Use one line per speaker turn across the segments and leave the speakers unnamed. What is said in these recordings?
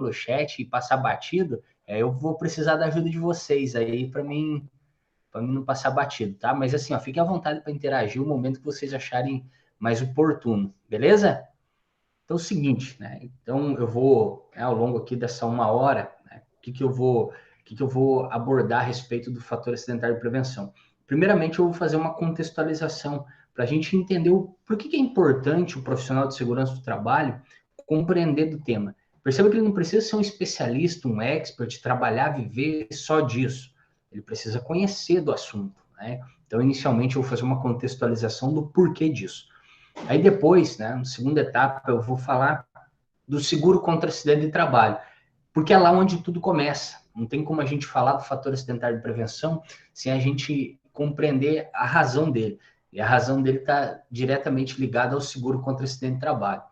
pelo chat e passar batido, eu vou precisar da ajuda de vocês aí para mim não passar batido, tá? Mas assim, ó, fiquem à vontade para interagir o momento que vocês acharem mais oportuno, beleza? Então é o seguinte, né? Então eu vou, ao longo aqui dessa 1 hora, né, o que eu vou abordar a respeito do fator acidentário de prevenção. Primeiramente, eu vou fazer uma contextualização para a gente entender por que é importante o profissional de segurança do trabalho compreender do tema. Perceba que ele não precisa ser um especialista, um expert, trabalhar, viver só disso. Ele precisa conhecer do assunto, né? Então, inicialmente, eu vou fazer uma contextualização do porquê disso. Aí depois, né, na segunda etapa, eu vou falar do seguro contra acidente de trabalho, porque é lá onde tudo começa. Não tem como a gente falar do fator acidentário de prevenção sem a gente compreender a razão dele. E a razão dele está diretamente ligada ao seguro contra acidente de trabalho.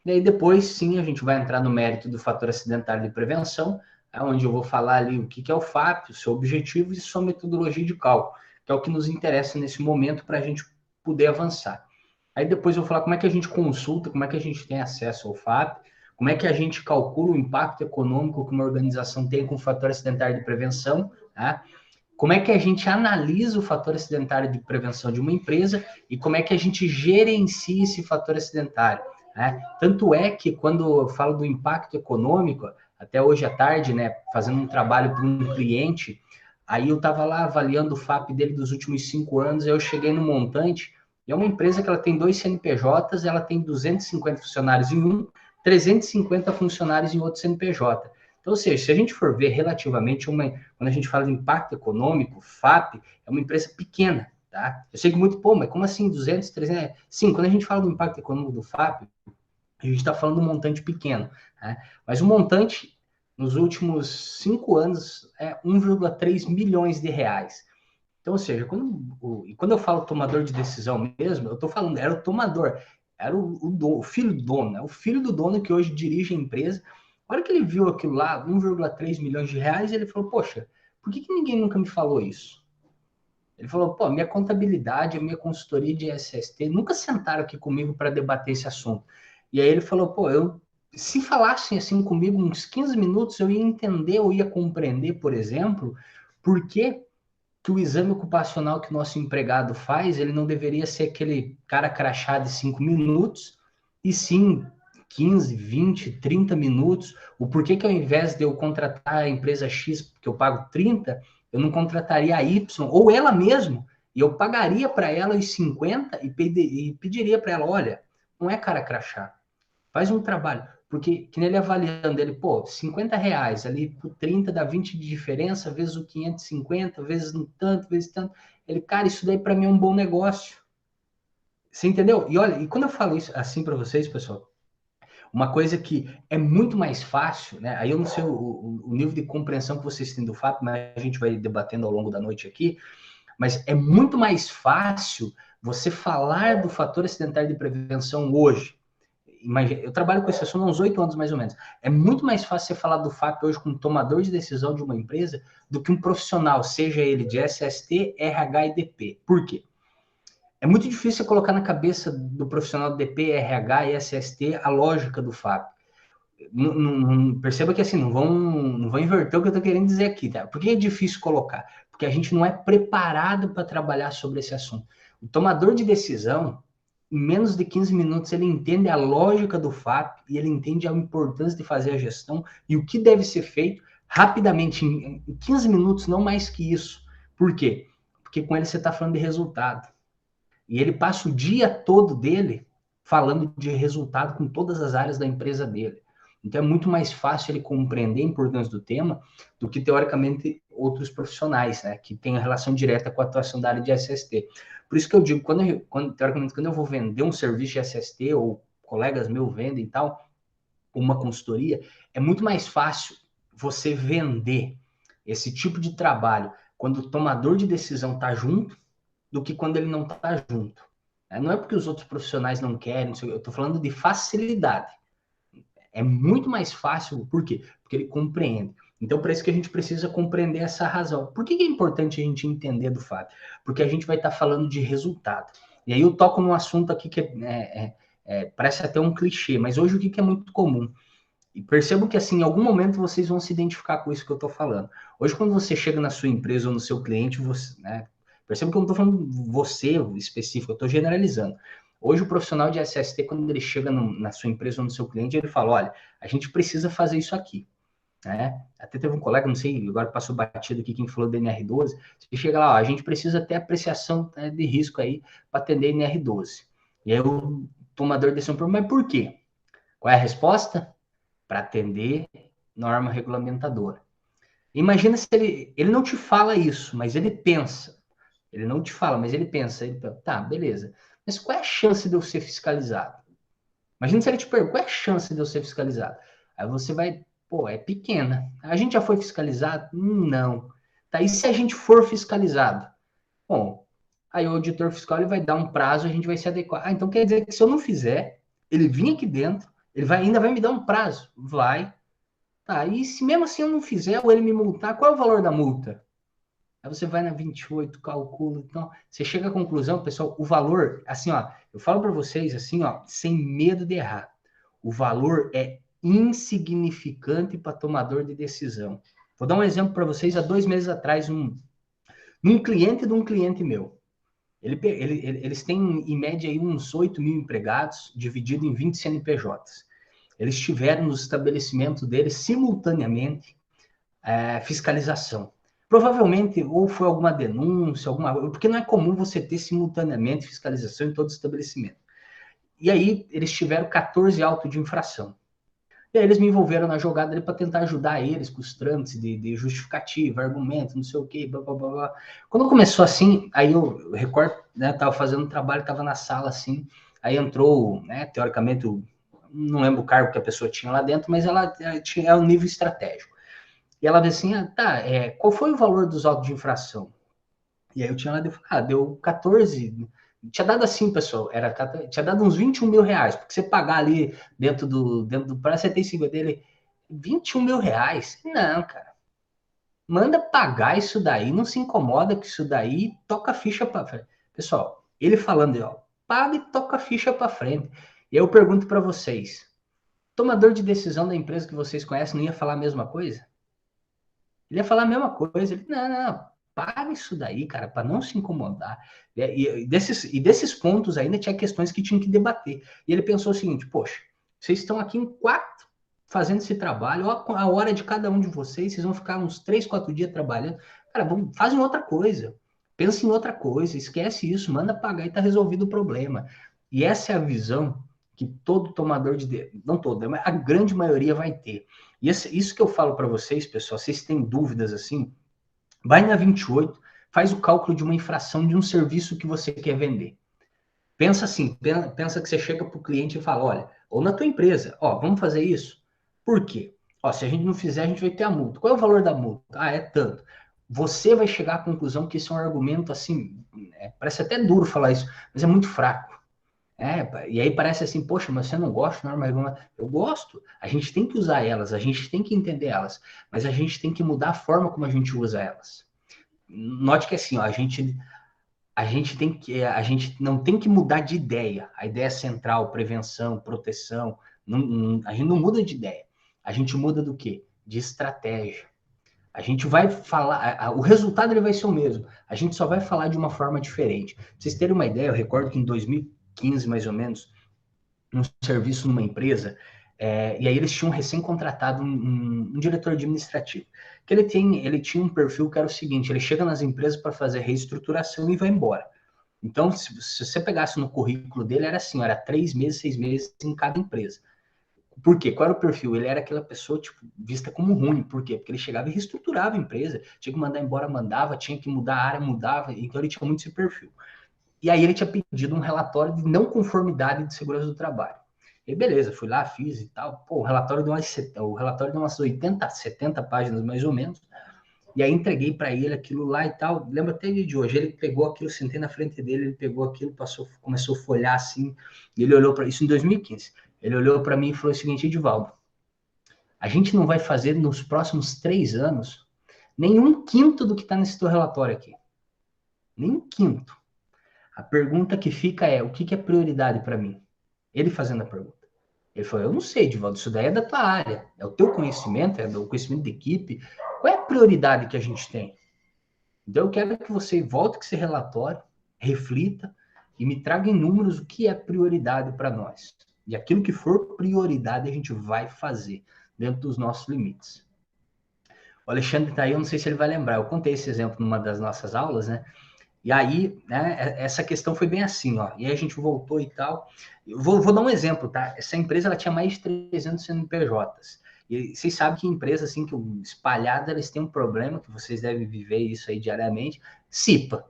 E aí depois, sim, a gente vai entrar no mérito do fator acidentário de prevenção, onde eu vou falar ali o que é o FAP, o seu objetivo e sua metodologia de cálculo, que é o que nos interessa nesse momento para a gente poder avançar. Aí depois eu vou falar como é que a gente consulta, como é que a gente tem acesso ao FAP, como é que a gente calcula o impacto econômico que uma organização tem com o fator acidentário de prevenção, tá? Como é que a gente analisa o fator acidentário de prevenção de uma empresa e como é que a gente gerencia esse fator acidentário, né? Tanto é que quando eu falo do impacto econômico, até hoje à tarde, né, fazendo um trabalho para um cliente, aí eu estava lá avaliando o FAP dele dos últimos 5 anos, aí eu cheguei no montante, e é uma empresa que ela tem 2 CNPJs, ela tem 250 funcionários em um, 350 funcionários em outro CNPJ. Então, ou seja, se a gente for ver relativamente, quando a gente fala de impacto econômico, FAP é uma empresa pequena, tá? Eu sei que muito, pô, mas como assim 200, 300? Sim, quando a gente fala do impacto econômico do FAP, a gente está falando de um montante pequeno, né? Mas o montante, nos últimos 5 anos, é 1,3 milhões de reais. Então, ou seja, quando eu falo tomador de decisão mesmo, eu estou falando, era o tomador, era o filho do dono, né? O filho do dono que hoje dirige a empresa. A hora que ele viu aquilo lá, 1,3 milhões de reais, ele falou, poxa, por que ninguém nunca me falou isso? Ele falou, pô, minha contabilidade, a minha consultoria de SST nunca sentaram aqui comigo para debater esse assunto. E aí ele falou, pô, se falassem assim comigo uns 15 minutos, eu ia entender, eu ia compreender, por exemplo, por que o exame ocupacional que o nosso empregado faz, ele não deveria ser aquele cara crachá de 5 minutos, e sim 15, 20, 30 minutos. O porquê que ao invés de eu contratar a empresa X, que eu pago 30, eu não contrataria a Y, ou ela mesmo, e eu pagaria para ela os 50 e pediria para ela, olha, não é cara crachá, faz um trabalho. Porque, que nele avaliando, ele, pô, 50 reais, ali por 30 dá 20 de diferença, vezes o 550, vezes um tanto, vezes tanto. Ele, cara, isso daí para mim é um bom negócio. Você entendeu? E olha, e quando eu falo isso assim para vocês, pessoal, uma coisa que é muito mais fácil, né? Aí eu não sei o nível de compreensão que vocês têm do fato, mas a gente vai debatendo ao longo da noite aqui, mas é muito mais fácil você falar do fator acidentário de prevenção hoje. Imagina, eu trabalho com esse assunto há uns 8 anos, mais ou menos. É muito mais fácil você falar do FAP hoje com um tomador de decisão de uma empresa do que um profissional, seja ele de SST, RH e DP. Por quê? É muito difícil você colocar na cabeça do profissional de DP, RH e SST a lógica do FAP. Perceba que assim, não vão inverter o que eu estou querendo dizer aqui, tá? Por que é difícil colocar? Porque a gente não é preparado para trabalhar sobre esse assunto. O tomador de decisão, em menos de 15 minutos, ele entende a lógica do FAP e ele entende a importância de fazer a gestão e o que deve ser feito rapidamente, em 15 minutos, não mais que isso. Por quê? Porque com ele você está falando de resultado. E ele passa o dia todo dele falando de resultado com todas as áreas da empresa dele. Então é muito mais fácil ele compreender a importância do tema do que, teoricamente, outros profissionais, né, que têm a relação direta com a atuação da área de SST. Por isso que eu digo, teoricamente, quando eu vou vender um serviço de SST, ou colegas meus vendem e tal, uma consultoria, é muito mais fácil você vender esse tipo de trabalho quando o tomador de decisão está junto do que quando ele não está junto. Não é porque os outros profissionais não querem, eu estou falando de facilidade. É muito mais fácil, por quê? Porque ele compreende. Então, para isso que a gente precisa compreender essa razão. Por que é importante a gente entender do fato? Porque a gente vai estar falando de resultado. E aí eu toco num assunto aqui que parece até um clichê, mas hoje o que é muito comum? E percebam que, assim, em algum momento vocês vão se identificar com isso que eu estou falando. Hoje, quando você chega na sua empresa ou no seu cliente, você, né, perceba que eu não estou falando você específico, eu estou generalizando. Hoje, o profissional de SST, quando ele chega na sua empresa ou no seu cliente, ele fala, olha, a gente precisa fazer isso aqui. Né? Até teve um colega, não sei, agora passou batido aqui, quem falou do NR12, você chega lá, ó, a gente precisa ter apreciação, né, de risco aí para atender NR12. E aí o tomador de decisão pergunta, mas por quê? Qual é a resposta? Para atender norma regulamentadora. Imagina se ele não te fala isso, mas ele pensa. Ele não te fala, mas ele pensa. Ele pensa, tá, beleza. Mas qual é a chance de eu ser fiscalizado? Imagina se ele te pergunta, qual é a chance de eu ser fiscalizado? Aí você vai, pô, é pequena. A gente já foi fiscalizado? Não. Tá, e se a gente for fiscalizado? Bom, aí o auditor fiscal ele vai dar um prazo, a gente vai se adequar. Ah, então quer dizer que se eu não fizer, ele vir aqui dentro, ainda vai me dar um prazo. Vai. Tá, e se mesmo assim eu não fizer, ou ele me multar, qual é o valor da multa? Aí você vai na 28, calcula, então, você chega à conclusão, pessoal, o valor, assim, ó, eu falo para vocês, assim, ó, sem medo de errar, o valor é insignificante para tomador de decisão. Vou dar um exemplo para vocês, há 2 meses atrás, um cliente de um cliente meu, eles têm, em média, aí, uns 8 mil empregados, dividido em 20 CNPJs. Eles tiveram nos estabelecimentos deles, simultaneamente, fiscalização. Provavelmente, ou foi alguma denúncia, porque não é comum você ter simultaneamente fiscalização em todo estabelecimento. E aí, eles tiveram 14 autos de infração. E aí, eles me envolveram na jogada para tentar ajudar eles com os trâmites de justificativa, argumento, não sei o quê, blá, blá, blá, blá. Quando começou assim, aí eu recordo, né, tava fazendo um trabalho, tava na sala assim, aí entrou, né, teoricamente, não lembro o cargo que a pessoa tinha lá dentro, mas ela tinha um nível estratégico. E ela disse assim, tá, qual foi o valor dos autos de infração? E aí eu tinha lá, deu 14, tinha dado assim, pessoal, tinha dado uns 21 mil reais, porque você pagar ali dentro do prazo, você tem 5 dele, 21 mil reais? Não, cara, manda pagar isso daí, não se incomoda com isso daí, toca a ficha para frente. Pessoal, ele falando aí, ó, paga e toca a ficha para frente. E eu pergunto para vocês, tomador de decisão da empresa que vocês conhecem não ia falar a mesma coisa? Ele ia falar a mesma coisa. Ele, não, não, para isso daí, cara, para não se incomodar. E desses pontos ainda tinha questões que tinham que debater. E ele pensou o seguinte: poxa, vocês estão aqui em 4 fazendo esse trabalho, a hora de cada um de vocês vão ficar uns 3, 4 dias trabalhando. Cara, fazem outra coisa. Pensa em outra coisa, esquece isso, manda pagar e tá resolvido o problema. E essa é a visão que todo tomador não todo, mas a grande maioria vai ter. E isso que eu falo para vocês, pessoal, vocês têm dúvidas assim, vai na 28, faz o cálculo de uma infração de um serviço que você quer vender. Pensa assim, pensa que você chega para o cliente e fala, olha, ou na tua empresa, ó, vamos fazer isso? Por quê? Ó, se a gente não fizer, a gente vai ter a multa. Qual é o valor da multa? Ah, é tanto. Você vai chegar à conclusão que esse é um argumento assim, parece até duro falar isso, mas é muito fraco. E aí parece assim, poxa, mas você não gosta de norma regulamentar? Eu gosto. A gente tem que usar elas, a gente tem que entender elas, mas a gente tem que mudar a forma como a gente usa elas. Note que assim, ó, a gente não tem que mudar de ideia. A ideia central, prevenção, proteção, a gente não muda de ideia. A gente muda do quê? De estratégia. A gente vai falar, o resultado ele vai ser o mesmo. A gente só vai falar de uma forma diferente. Pra vocês terem uma ideia, eu recordo que em 2015, mais ou menos, um serviço numa empresa, e aí eles tinham recém-contratado um diretor administrativo. Que ele tinha um perfil que era o seguinte: ele chega nas empresas para fazer reestruturação e vai embora. Então, se você pegasse no currículo dele, era assim, era 3 meses, 6 meses em cada empresa. Por quê? Qual era o perfil? Ele era aquela pessoa, tipo, vista como ruim. Por quê? Porque ele chegava e reestruturava a empresa. Tinha que mandar embora, mandava. Tinha que mudar a área, mudava. Então, ele tinha muito esse perfil. E aí, ele tinha pedido um relatório de não conformidade de segurança do trabalho. E beleza, fui lá, fiz e tal. Pô, o relatório deu umas 80, 70 páginas, mais ou menos. E aí, entreguei para ele aquilo lá e tal. Lembro até de hoje. Ele pegou aquilo, sentei na frente dele, ele pegou aquilo, começou a folhar assim. E ele olhou para isso em 2015. Ele olhou para mim e falou o seguinte: Edivaldo, a gente não vai fazer nos próximos 3 anos nenhum quinto do que está nesse teu relatório aqui. Nem um quinto. A pergunta que fica é: o que é prioridade para mim? Ele fazendo a pergunta. Ele falou, eu não sei, Divaldo, isso daí é da tua área, é o teu conhecimento, é do conhecimento de equipe. Qual é a prioridade que a gente tem? Então, eu quero que você volte com esse relatório, reflita e me traga em números o que é prioridade para nós. E aquilo que for prioridade, a gente vai fazer dentro dos nossos limites. O Alexandre está aí, eu não sei se ele vai lembrar. Eu contei esse exemplo numa das nossas aulas, né? E aí, né, essa questão foi bem assim, ó. E aí a gente voltou e tal. Eu vou dar um exemplo, tá? Essa empresa, ela tinha mais de 300 CNPJs. E vocês sabem que empresas, assim, que espalhadas, eles têm um problema, que vocês devem viver isso aí diariamente, CIPA.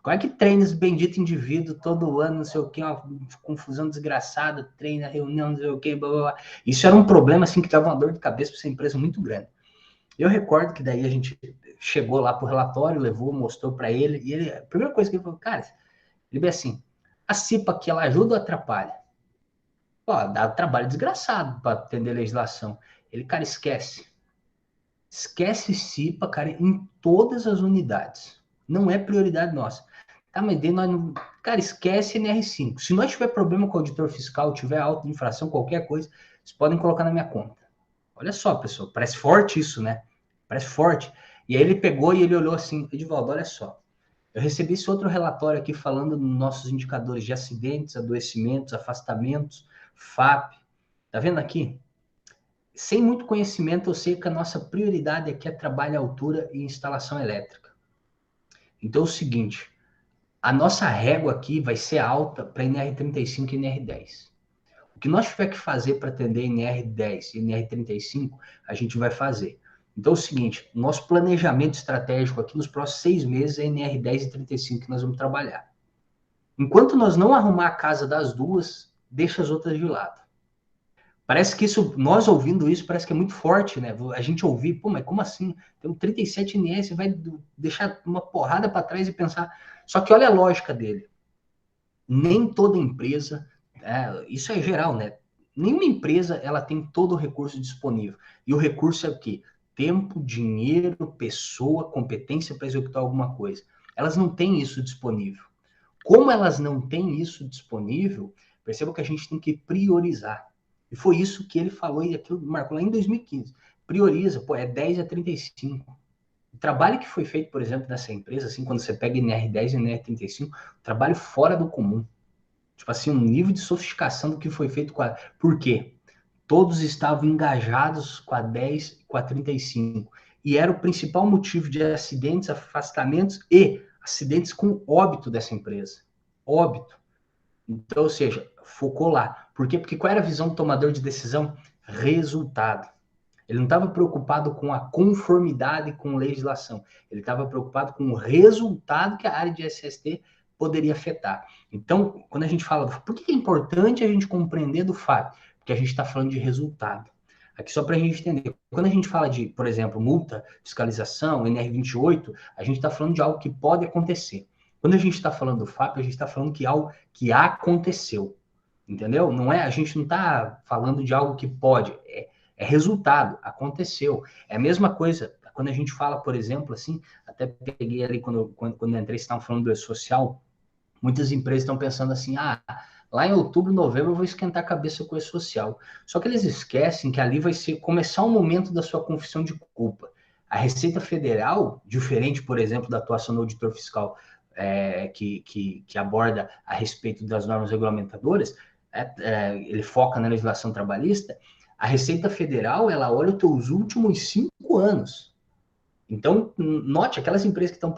Qual é que treina esse bendito indivíduo todo ano, não sei o quê, uma confusão desgraçada, treina, reunião, não sei o quê, blá, blá, blá. Isso era um problema, assim, que dava uma dor de cabeça para essa empresa muito grande. Eu recordo que daí a gente chegou lá pro relatório, levou, mostrou para ele, e ele, a primeira coisa que ele falou, cara, ele veio assim, a CIPA aqui, ela ajuda ou atrapalha? Ó, dá trabalho desgraçado para atender a legislação. Ele, cara, esquece. Esquece CIPA, cara, em todas as unidades. Não é prioridade nossa. Tá, mas daí nós não... Cara, esquece NR5. Se nós tiver problema com o auditor fiscal, tiver alta infração, qualquer coisa, vocês podem colocar na minha conta. Olha só, pessoal, parece forte isso, né? Parece forte. E aí ele pegou e ele olhou assim, Edivaldo, olha só. Eu recebi esse outro relatório aqui falando dos nossos indicadores de acidentes, adoecimentos, afastamentos, FAP. Tá vendo aqui? Sem muito conhecimento, eu sei que a nossa prioridade aqui é trabalho à altura e instalação elétrica. Então é o seguinte, a nossa régua aqui vai ser alta para NR35 e NR10. O que nós tiver que fazer para atender NR10 e NR35, a gente vai fazer. Então é o seguinte, nosso planejamento estratégico aqui nos próximos 6 meses é NR10 e 35 que nós vamos trabalhar. Enquanto nós não arrumar a casa das duas, deixa as outras de lado. Parece que isso, nós ouvindo isso, parece que é muito forte, né? A gente ouvir, pô, mas como assim? Tem um 37 NS, vai deixar uma porrada para trás e pensar. Só que olha a lógica dele. Nem toda empresa, isso é geral, né? Nenhuma empresa ela tem todo o recurso disponível. E o recurso é o quê? Tempo, dinheiro, pessoa, competência para executar alguma coisa. Elas não têm isso disponível. Como elas não têm isso disponível, perceba que a gente tem que priorizar. E foi isso que ele falou e aquilo marcou lá em 2015. Prioriza, pô, é 10 a 35. O trabalho que foi feito, por exemplo, nessa empresa, assim, quando você pega NR10 e NR35, trabalho fora do comum. Tipo assim, um nível de sofisticação do que foi feito com a... Por quê? Todos estavam engajados com a 10 e com a 35. E era o principal motivo de acidentes, afastamentos e acidentes com óbito dessa empresa. Óbito. Então, ou seja, focou lá. Por quê? Porque qual era a visão do tomador de decisão? Resultado. Ele não estava preocupado com a conformidade com legislação. Ele estava preocupado com o resultado que a área de SST poderia afetar. Então, quando a gente fala, por que é importante a gente compreender do fato? Porque a gente está falando de resultado. Aqui só para a gente entender. Quando a gente fala de, por exemplo, multa, fiscalização, NR28, a gente está falando de algo que pode acontecer. Quando a gente está falando do FAP, a gente está falando que algo que aconteceu. Entendeu? Não é, a gente não está falando de algo que pode, é resultado, aconteceu. É a mesma coisa, quando a gente fala, por exemplo, assim, até peguei ali quando eu entrei, estavam falando do social, muitas empresas estão pensando assim, lá em outubro, novembro eu vou esquentar a cabeça com o social. Só que eles esquecem que ali vai começar o momento da sua confissão de culpa. A Receita Federal, diferente, por exemplo, da atuação do auditor fiscal, que aborda a respeito das normas regulamentadoras, ele foca na legislação trabalhista, a Receita Federal, ela olha os teus últimos 5 anos. Então, note, aquelas empresas que estão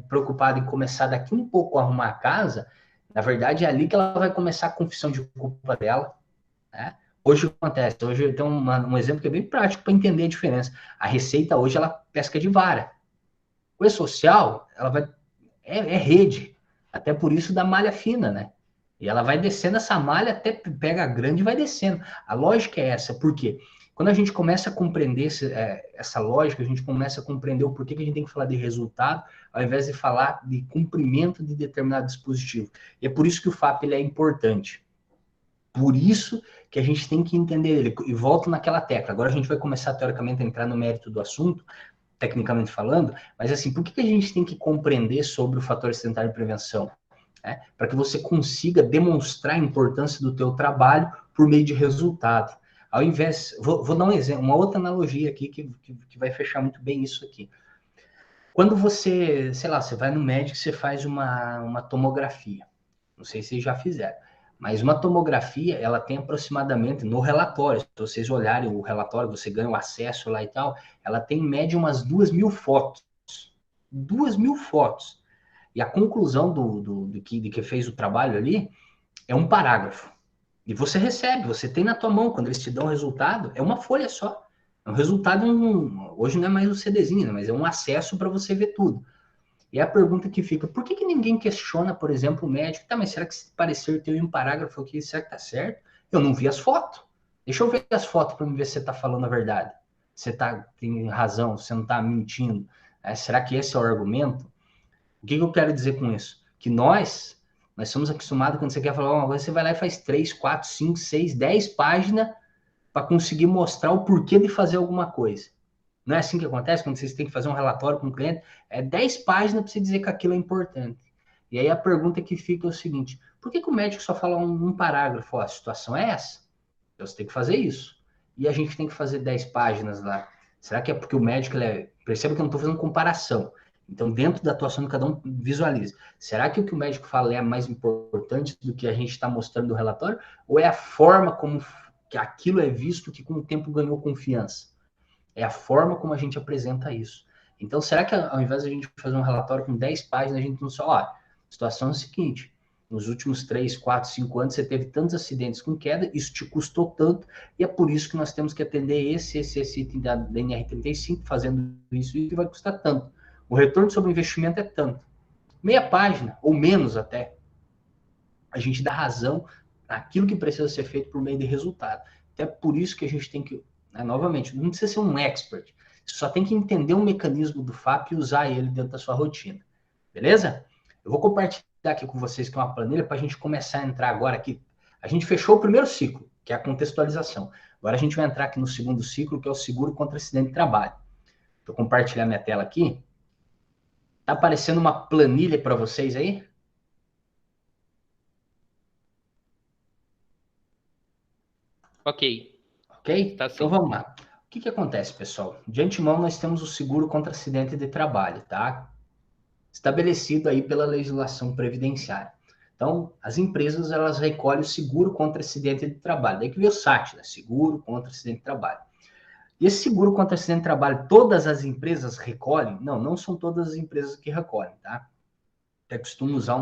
preocupadas em começar daqui um pouco a arrumar a casa, na verdade é ali que ela vai começar a confissão de culpa dela. Né? Hoje o que acontece? Hoje tem um exemplo que é bem prático para entender a diferença. A Receita hoje, ela pesca de vara. O E-Social, ela vai... É rede. Até por isso da malha fina, né? E ela vai descendo essa malha até pega a grande e vai descendo. A lógica é essa, por quê? Quando a gente começa a compreender essa lógica, a gente começa a compreender o porquê que a gente tem que falar de resultado, ao invés de falar de cumprimento de determinado dispositivo. E é por isso que o FAP ele é importante. Por isso que a gente tem que entender ele. E volto naquela tecla. Agora a gente vai começar, teoricamente, a entrar no mérito do assunto, tecnicamente falando, mas assim, por que a gente tem que compreender sobre o fator acidentário de prevenção? Para que você consiga demonstrar a importância do teu trabalho por meio de resultado. Ao invés, vou dar um exemplo, uma outra analogia aqui que vai fechar muito bem isso aqui. Quando você, sei lá, você vai no médico, você faz uma tomografia. Não sei se vocês já fizeram, mas uma tomografia, ela tem aproximadamente, no relatório, se vocês olharem o relatório, você ganha o acesso lá e tal, ela tem em média umas 2.000 fotos. 2.000 fotos. E a conclusão de que fez o trabalho ali é um parágrafo. E você recebe, você tem na tua mão, quando eles te dão o resultado, é uma folha só. É um resultado, hoje não é mais um CDzinho, né, mas é um acesso para você ver tudo. E a pergunta que fica, por que ninguém questiona, por exemplo, o médico? Tá, mas será que se parecer ter um parágrafo aqui, será que tá certo? Eu não vi as fotos. Deixa eu ver as fotos para me ver se você tá falando a verdade. Você tem razão, você não tá mentindo. Será que esse é o argumento? O que eu quero dizer com isso? Que nós somos acostumados, quando você quer falar uma coisa, você vai lá e faz 3, 4, 5, 6, 10 páginas para conseguir mostrar o porquê de fazer alguma coisa. Não é assim que acontece quando vocês têm que fazer um relatório com o cliente? É 10 páginas para você dizer que aquilo é importante. E aí a pergunta que fica é o seguinte: por que o médico só fala um parágrafo? Ó, a situação é essa, então você tem que fazer isso. E a gente tem que fazer 10 páginas lá. Será que é porque o médico, perceba que eu não estou fazendo comparação. Então, dentro da atuação de cada um, visualiza. Será que o que o médico fala é mais importante do que a gente está mostrando no relatório? Ou é a forma como que aquilo é visto que com o tempo ganhou confiança? É a forma como a gente apresenta isso. Então, será que ao invés de a gente fazer um relatório com 10 páginas, a gente não só, ó, a situação é a seguinte, nos últimos 3, 4, 5 anos, você teve tantos acidentes com queda, isso te custou tanto, e é por isso que nós temos que atender esse item da NR35, fazendo isso, e que vai custar tanto. O retorno sobre o investimento é tanto. Meia página, ou menos até. A gente dá razão naquilo que precisa ser feito por meio de resultado. Até por isso que a gente tem que, novamente, não precisa ser um expert, só tem que entender o mecanismo do FAP e usar ele dentro da sua rotina. Beleza? Eu vou compartilhar aqui com vocês que é uma planilha para a gente começar a entrar agora aqui. A gente fechou o primeiro ciclo, que é a contextualização. Agora a gente vai entrar aqui no segundo ciclo, que é o seguro contra acidente de trabalho. Vou compartilhar minha tela aqui. Tá aparecendo uma planilha para vocês aí?
Ok.
Ok?
Tá
Então
sim.
vamos lá. O que acontece, pessoal? De antemão, nós temos o seguro contra acidente de trabalho, tá? Estabelecido aí pela legislação previdenciária. Então, as empresas, elas recolhem o seguro contra acidente de trabalho. Daí que vem o SAT, né? Seguro contra acidente de trabalho. E esse seguro contra acidente de trabalho, todas as empresas recolhem? Não, não são todas as empresas que recolhem, tá? Eu costumo usar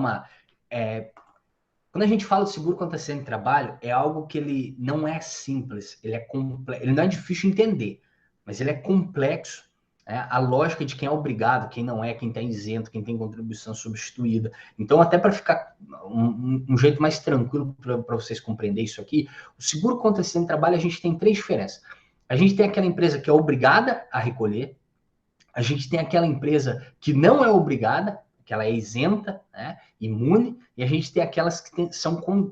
quando a gente fala de seguro contra acidente de trabalho, é algo que ele não é simples, ele não é difícil de entender, mas ele é complexo. A lógica de quem é obrigado, quem não é, quem está isento, quem tem contribuição substituída. Então, até para ficar um jeito mais tranquilo para vocês compreenderem isso aqui, o seguro contra acidente de trabalho, a gente tem três diferenças. A gente tem aquela empresa que é obrigada a recolher, a gente tem aquela empresa que não é obrigada, que ela é isenta, né, imune, e a gente tem aquelas que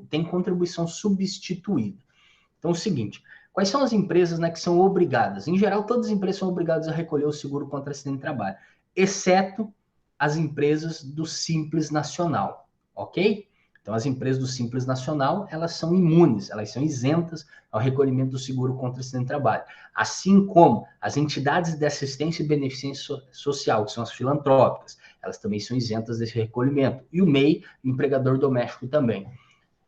têm contribuição substituída. Então, é o seguinte, quais são as empresas, né, que são obrigadas? Em geral, todas as empresas são obrigadas a recolher o seguro contra acidente de trabalho, exceto as empresas do Simples Nacional, ok? Então, as empresas do Simples Nacional, elas são imunes, elas são isentas ao recolhimento do seguro contra acidente de trabalho. Assim como as entidades de assistência e beneficência social, que são as filantrópicas, elas também são isentas desse recolhimento. E o MEI, o empregador doméstico também.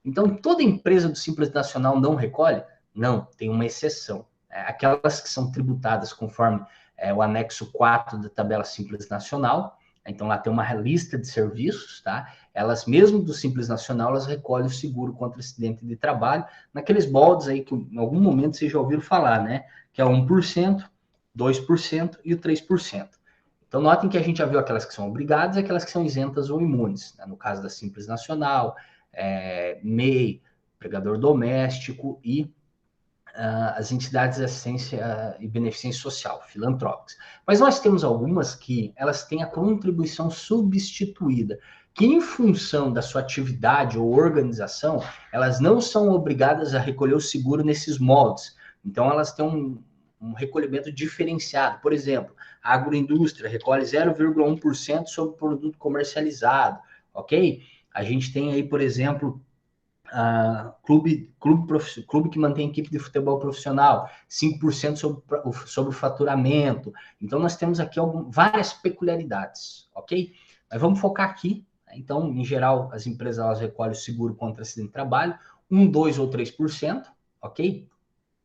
Então, toda empresa do Simples Nacional não recolhe? Não, tem uma exceção. Aquelas que são tributadas conforme o anexo 4 da tabela Simples Nacional, então lá tem uma lista de serviços, tá? Elas mesmo do Simples Nacional, elas recolhem o seguro contra acidente de trabalho, naqueles moldes aí que em algum momento vocês já ouviram falar, né? Que é 1%, 2% e o 3%. Então, notem que a gente já viu aquelas que são obrigadas e aquelas que são isentas ou imunes, né? No caso da Simples Nacional, MEI, empregador doméstico e as entidades de assistência e beneficência social, filantrópicas. Mas nós temos algumas que elas têm a contribuição substituída, que em função da sua atividade ou organização, elas não são obrigadas a recolher o seguro nesses moldes. Então, elas têm um recolhimento diferenciado. Por exemplo, a agroindústria recolhe 0,1% sobre o produto comercializado, ok? A gente tem aí, por exemplo, Clube que mantém equipe de futebol profissional, 5% sobre o faturamento. Então, nós temos aqui várias peculiaridades, ok? Mas vamos focar aqui. Então, em geral, as empresas elas recolhem o seguro contra acidente de trabalho, 1, 2 ou 3%, ok?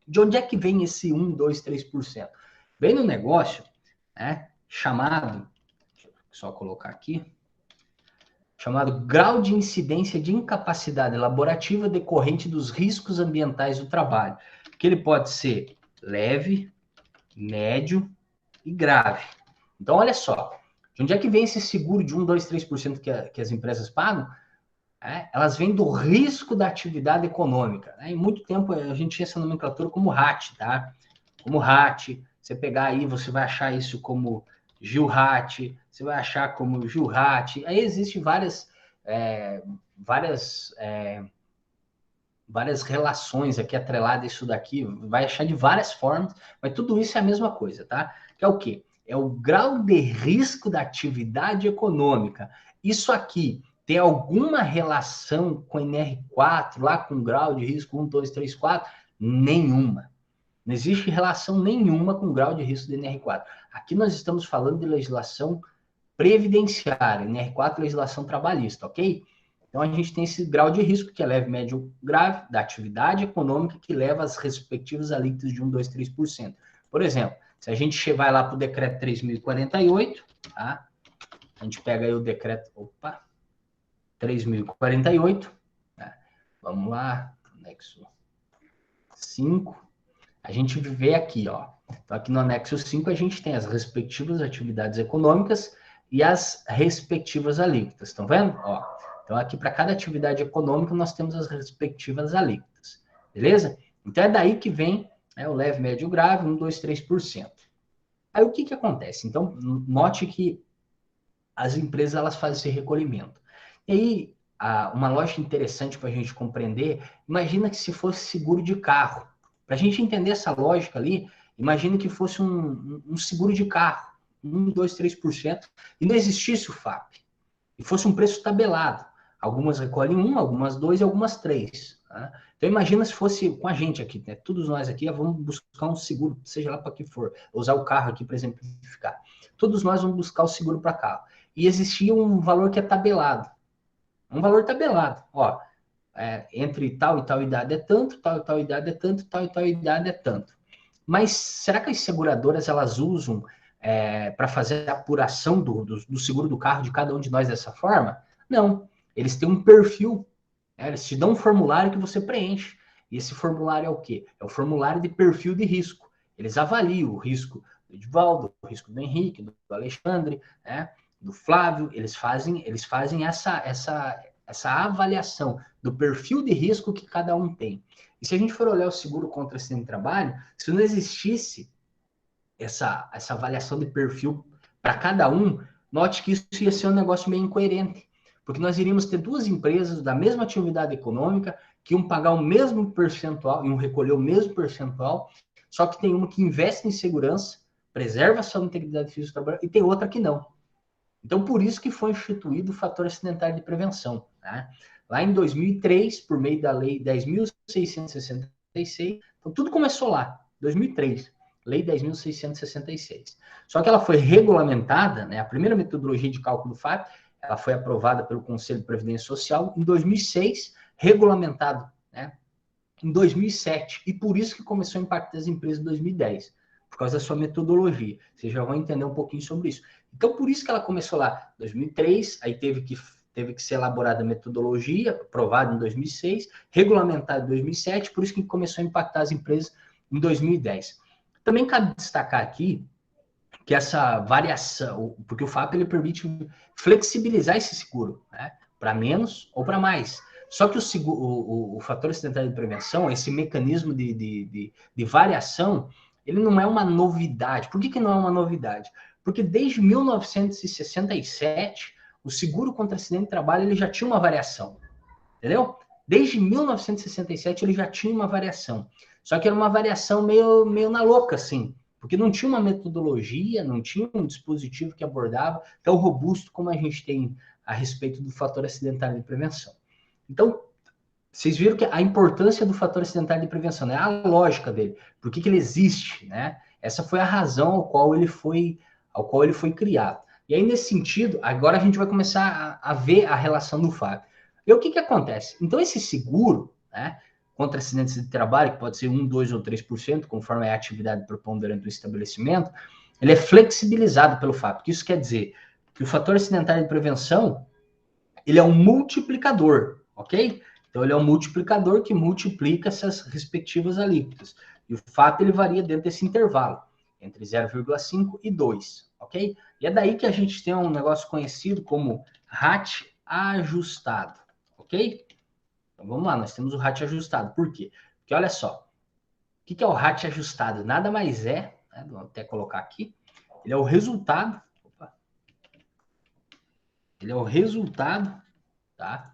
De onde é que vem esse 1, 2, 3%? Vem no negócio, né, chamado, deixa eu só colocar aqui, chamado grau de incidência de incapacidade laborativa decorrente dos riscos ambientais do trabalho, que ele pode ser leve, médio e grave. Então, olha só, de onde é que vem esse seguro de 1, 2, 3% que as empresas pagam? Elas vêm do risco da atividade econômica. Em muito tempo, a gente tinha essa nomenclatura como RAT, tá? Como RAT, você pegar aí, você vai achar isso como GIL-RAT, você vai achar como GIL-RAT. Aí existem várias relações aqui atreladas a isso daqui, vai achar de várias formas, mas tudo isso é a mesma coisa, tá? Que é o quê? É o grau de risco da atividade econômica. Isso aqui tem alguma relação com NR4, lá com o grau de risco 1, 2, 3, 4? Nenhuma. Não existe relação nenhuma com o grau de risco do NR4. Aqui nós estamos falando de legislação previdenciária, NR4 legislação trabalhista, ok? Então a gente tem esse grau de risco, que é leve, médio, grave, da atividade econômica, que leva às respectivas alíquotas de 1, 2, 3%. Por exemplo, se a gente vai lá para o decreto 3048, tá? A gente pega aí o decreto, 3048, tá? Vamos lá, anexo 5, a gente vê aqui, ó. Então, aqui no anexo 5, a gente tem as respectivas atividades econômicas e as respectivas alíquotas. Estão vendo? Ó, então, aqui para cada atividade econômica, nós temos as respectivas alíquotas. Beleza? Então, é daí que vem o leve, médio, grave, 1, 2, 3%. Aí, o que que acontece? Então, note que as empresas elas fazem esse recolhimento. E aí, uma lógica interessante para a gente compreender, imagina que se fosse seguro de carro. Para a gente entender essa lógica ali, imagina que fosse um seguro de carro, 1, 2, 3%, e não existisse o FAP. E fosse um preço tabelado. Algumas recolhem 1, algumas 2 e algumas 3. Tá? Então imagina se fosse com a gente aqui, né? Todos nós aqui vamos buscar um seguro, seja lá para que for. Vou usar o carro aqui para exemplificar. Todos nós vamos buscar o seguro para carro. E existia um valor que é tabelado. Um valor tabelado. Ó, entre tal e tal idade é tanto, tal e tal idade é tanto, tal e tal idade é tanto. Mas será que as seguradoras elas usam para fazer a apuração do seguro do carro de cada um de nós dessa forma? Não. Eles têm um perfil. Eles te dão um formulário que você preenche. E esse formulário é o quê? É o formulário de perfil de risco. Eles avaliam o risco do Edivaldo, o risco do Henrique, do Alexandre, né, do Flávio. Eles fazem essa avaliação do perfil de risco que cada um tem. E se a gente for olhar o seguro contra acidente de trabalho, se não existisse essa avaliação de perfil para cada um, note que isso ia ser um negócio meio incoerente. Porque nós iríamos ter duas empresas da mesma atividade econômica que iam pagar o mesmo percentual, iam recolher o mesmo percentual, só que tem uma que investe em segurança, preserva a sua integridade física do trabalho, e tem outra que não. Então, por isso que foi instituído o fator acidentário de prevenção. Tá? Lá em 2003, por meio da Lei 10.666, então tudo começou lá, 2003, Lei 10.666. Só que ela foi regulamentada, né, a primeira metodologia de cálculo do FAP, ela foi aprovada pelo Conselho de Previdência Social em 2006, regulamentado, né, em 2007, e por isso que começou a impactar as empresas em 2010, por causa da sua metodologia. Vocês já vão entender um pouquinho sobre isso. Então, por isso que ela começou lá em 2003, aí teve que ser elaborada a metodologia, aprovada em 2006, regulamentada em 2007, por isso que começou a impactar as empresas em 2010. Também cabe destacar aqui que essa variação, porque o FAP ele permite flexibilizar esse seguro, né, para menos ou para mais. Só que o fator acidentário de prevenção, esse mecanismo de variação, ele não é uma novidade. Por que não é uma novidade? Porque desde 1967, o seguro contra acidente de trabalho ele já tinha uma variação. Entendeu? Desde 1967 ele já tinha uma variação. Só que era uma variação meio na louca, assim. Porque não tinha uma metodologia, não tinha um dispositivo que abordava tão robusto como a gente tem a respeito do fator acidentário de prevenção. Então, vocês viram que a importância do fator acidentário de prevenção, né? A lógica dele, por que ele existe, né? Essa foi a razão ao qual ele foi criado. E aí, nesse sentido, agora a gente vai começar a ver a relação do fato. E o que acontece? Então, esse seguro, né, contra acidentes de trabalho, que pode ser 1, 2 ou 3%, conforme é a atividade preponderante do estabelecimento, ele é flexibilizado pelo fato. O que isso quer dizer? Que o fator acidentário de prevenção, ele é um multiplicador, ok? Então, ele é um multiplicador que multiplica essas respectivas alíquotas. E o fato, ele varia dentro desse intervalo, entre 0,5 e 2, ok? E é daí que a gente tem um negócio conhecido como RAT ajustado, ok? Então, vamos lá, nós temos o RAT ajustado. Por quê? Porque, olha só, o que é o RAT ajustado? Nada mais é, né, vou até colocar aqui, ele é o resultado, tá?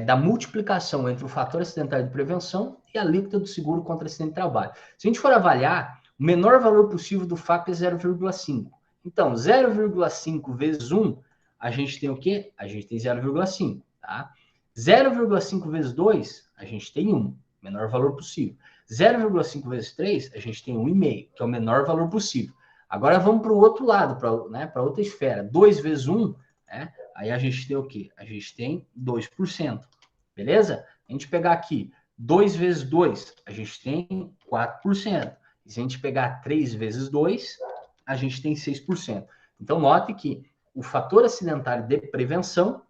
Da multiplicação entre o fator acidentário de prevenção e a alíquota do seguro contra acidente de trabalho. Se a gente for avaliar, o menor valor possível do FAP é 0,5. Então, 0,5 vezes 1, a gente tem o quê? A gente tem 0,5, tá? 0,5 vezes 2, a gente tem 1, menor valor possível. 0,5 vezes 3, a gente tem 1,5, que é o menor valor possível. Agora vamos para o outro lado, para outra esfera. 2 vezes 1, né? Aí a gente tem o quê? A gente tem 2%, beleza? A gente pegar aqui 2 vezes 2, a gente tem 4%. E se a gente pegar 3 vezes 2, a gente tem 6%. Então, note que o fator acidentário de prevenção,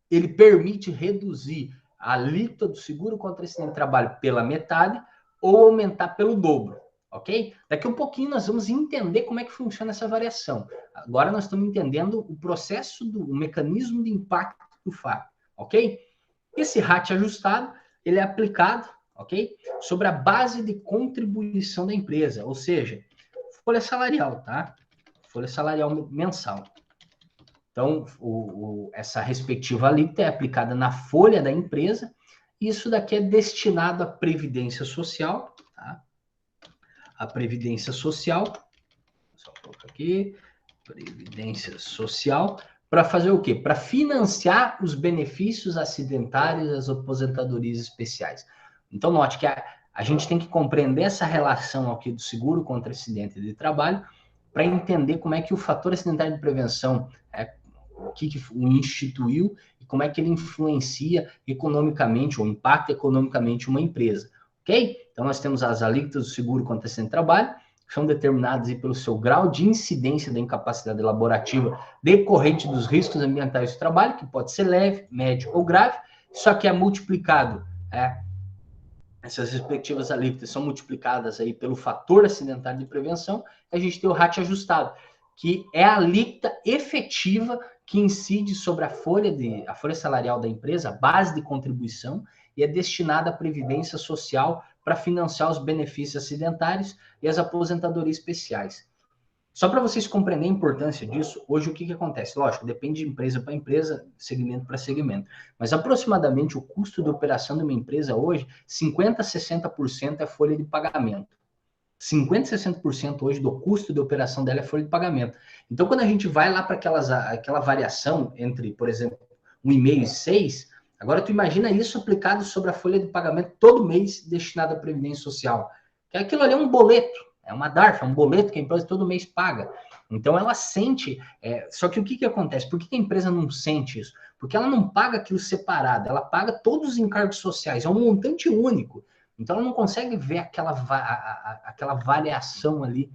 ele permite reduzir a alíquota do seguro contra acidente de trabalho pela metade ou aumentar pelo dobro, ok? Daqui a um pouquinho nós vamos entender como é que funciona essa variação. Agora nós estamos entendendo o processo, o mecanismo de impacto do fato, ok? Esse RAT ajustado, ele é aplicado, ok? Sobre a base de contribuição da empresa, ou seja, folha salarial, tá? Folha salarial mensal. Então, essa respectiva alíquota é aplicada na folha da empresa, e isso daqui é destinado à Previdência Social, tá? A Previdência Social, só colocar aqui, Previdência Social, para fazer o quê? Para financiar os benefícios acidentários das aposentadorias especiais. Então, note que a gente tem que compreender essa relação aqui do seguro contra acidente de trabalho para entender como é que o fator acidentário de prevenção o que o instituiu e como é que ele influencia economicamente ou impacta economicamente uma empresa, ok? Então, nós temos as alíquotas do seguro contra acidente de trabalho, que são determinadas pelo seu grau de incidência da incapacidade laborativa decorrente dos riscos ambientais do trabalho, que pode ser leve, médio ou grave, só que é multiplicado, essas respectivas alíquotas são multiplicadas aí pelo fator acidentário de prevenção, a gente tem o RAT ajustado, que é a alíquota efetiva que incide sobre a folha salarial da empresa, a base de contribuição, e é destinada à previdência social para financiar os benefícios acidentários e as aposentadorias especiais. Só para vocês compreenderem a importância disso, hoje o que acontece? Lógico, depende de empresa para empresa, segmento para segmento. Mas aproximadamente o custo de operação de uma empresa hoje, 50% a 60% é folha de pagamento. 50% a 60% hoje do custo de operação dela é folha de pagamento. Então, quando a gente vai lá para aquela variação entre, por exemplo, 1,5 e 6, agora tu imagina isso aplicado sobre a folha de pagamento todo mês destinada à Previdência Social. Que aquilo ali é um boleto, é uma DARF, é um boleto que a empresa todo mês paga. Então, ela sente... só que o que acontece? Por que a empresa não sente isso? Porque ela não paga aquilo separado, ela paga todos os encargos sociais, é um montante único. Então, ela não consegue ver aquela variação ali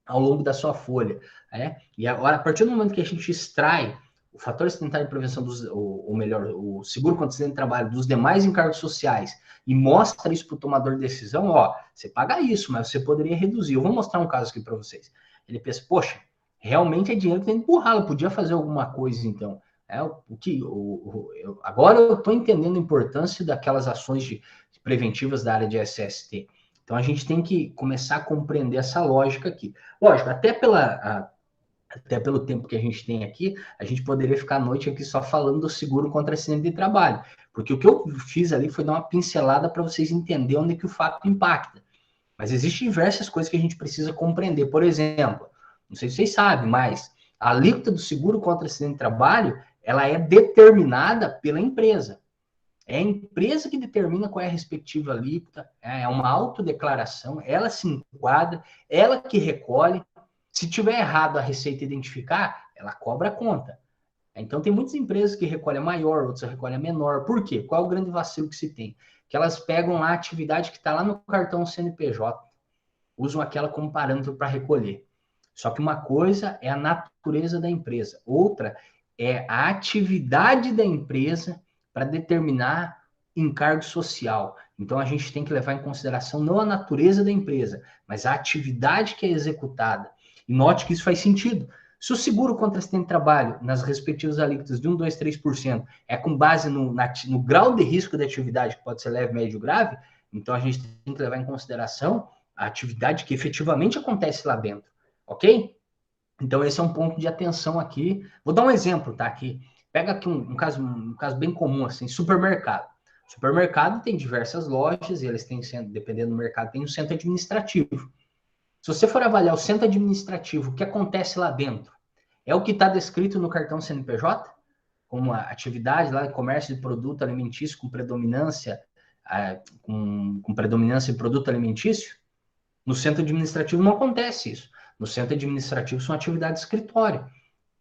ao longo da sua folha. E agora, a partir do momento que a gente extrai o fator acidentário de prevenção, o seguro contra acidente de trabalho dos demais encargos sociais e mostra isso para o tomador de decisão, você paga isso, mas você poderia reduzir. Eu vou mostrar um caso aqui para vocês. Ele pensa, poxa, realmente é dinheiro que tem que empurrar, eu podia fazer alguma coisa então. Agora eu estou entendendo a importância daquelas ações preventivas da área de SST. Então, a gente tem que começar a compreender essa lógica aqui. Lógico, até pelo tempo que a gente tem aqui, a gente poderia ficar a noite aqui só falando do seguro contra acidente de trabalho. Porque o que eu fiz ali foi dar uma pincelada para vocês entenderem onde que o fato impacta. Mas existem diversas coisas que a gente precisa compreender. Por exemplo, não sei se vocês sabem, mas a alíquota do seguro contra acidente de trabalho, ela é determinada pela empresa. É a empresa que determina qual é a respectiva alíquota, é uma autodeclaração, ela se enquadra, ela que recolhe. Se tiver errado a Receita identificar, ela cobra a conta. Então, tem muitas empresas que recolhem a maior, outras recolhem a menor. Por quê? Qual é o grande vacilo que se tem? Que elas pegam lá a atividade que está lá no cartão CNPJ, usam aquela como parâmetro para recolher. Só que uma coisa é a natureza da empresa, outra é a atividade da empresa para determinar encargo social. Então a gente tem que levar em consideração não a natureza da empresa, mas a atividade que é executada. E note que isso faz sentido. Se o seguro contra acidente de trabalho, nas respectivas alíquotas de 1, 2, 3%, é com base no grau de risco da atividade, que pode ser leve, médio ou grave, então a gente tem que levar em consideração a atividade que efetivamente acontece lá dentro, ok? Então esse é um ponto de atenção aqui. Vou dar um exemplo, tá? Aqui, pega aqui um caso bem comum, assim, supermercado. Supermercado tem diversas lojas e eles têm, dependendo do mercado, tem um centro administrativo. Se você for avaliar o centro administrativo, o que acontece lá dentro, é o que está descrito no cartão CNPJ, como a atividade lá, comércio de produto alimentício com predominância, com predominância em produto alimentício? No centro administrativo não acontece isso. No centro administrativo são atividades de escritório.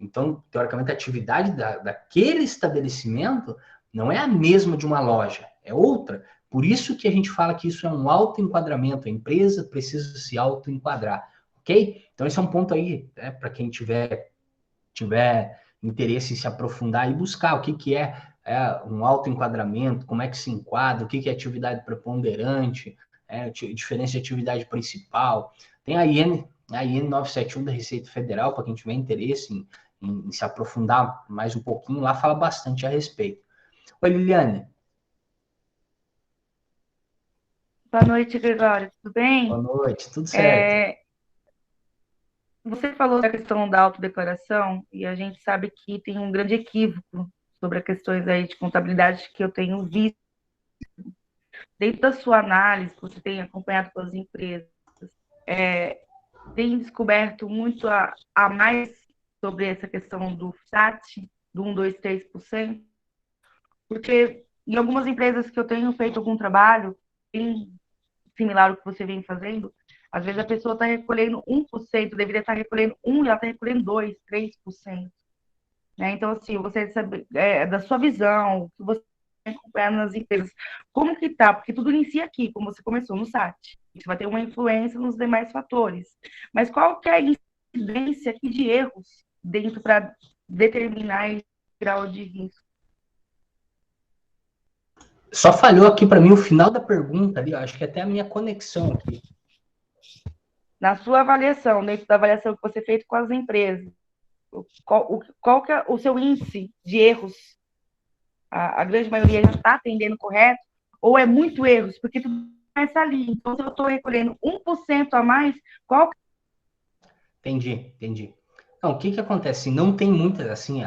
Então, teoricamente, a atividade daquele estabelecimento não é a mesma de uma loja, é outra. Por isso que a gente fala que isso é um autoenquadramento. A empresa precisa se autoenquadrar, ok? Então, esse é um ponto aí, né, para quem tiver interesse em se aprofundar e buscar o que é um autoenquadramento, como é que se enquadra, o que é atividade preponderante, diferença de atividade principal. Tem a IN 971 da Receita Federal, para quem tiver interesse em se aprofundar mais um pouquinho, lá fala bastante a respeito. Oi, Liliane.
Boa noite, Gregório. Tudo
Boa
bem?
noite, tudo certo.
Você falou da questão da autodeclaração e a gente sabe que tem um grande equívoco sobre as questões aí de contabilidade que eu tenho visto. Dentro da sua análise, que você tem acompanhado com as empresas, tem descoberto muito a mais sobre essa questão do SAT, do 1, 2, 3%? Porque em algumas empresas que eu tenho feito algum trabalho, bem similar ao que você vem fazendo, às vezes a pessoa está recolhendo 1%, deveria estar recolhendo 1% e ela está recolhendo 2%, 3%. Né? Então, assim, você sabe, da sua visão, o que você tem acompanhado nas empresas, como que tá? Porque tudo inicia aqui, como você começou, no SAT. Isso vai ter uma influência nos demais fatores. Mas qual que é a incidência aqui de erros dentro para determinar esse grau de risco?
Só falhou aqui para mim o final da pergunta ali, acho que até a minha conexão aqui.
Na sua avaliação, dentro da avaliação que você fez com as empresas, qual que é o seu índice de erros? A grande maioria já está atendendo correto? Ou é muito erros? Porque tudo começa ali. Então, se eu estou recolhendo 1% a mais, qual que...
Entendi. Não, o que acontece? Não tem muita, assim,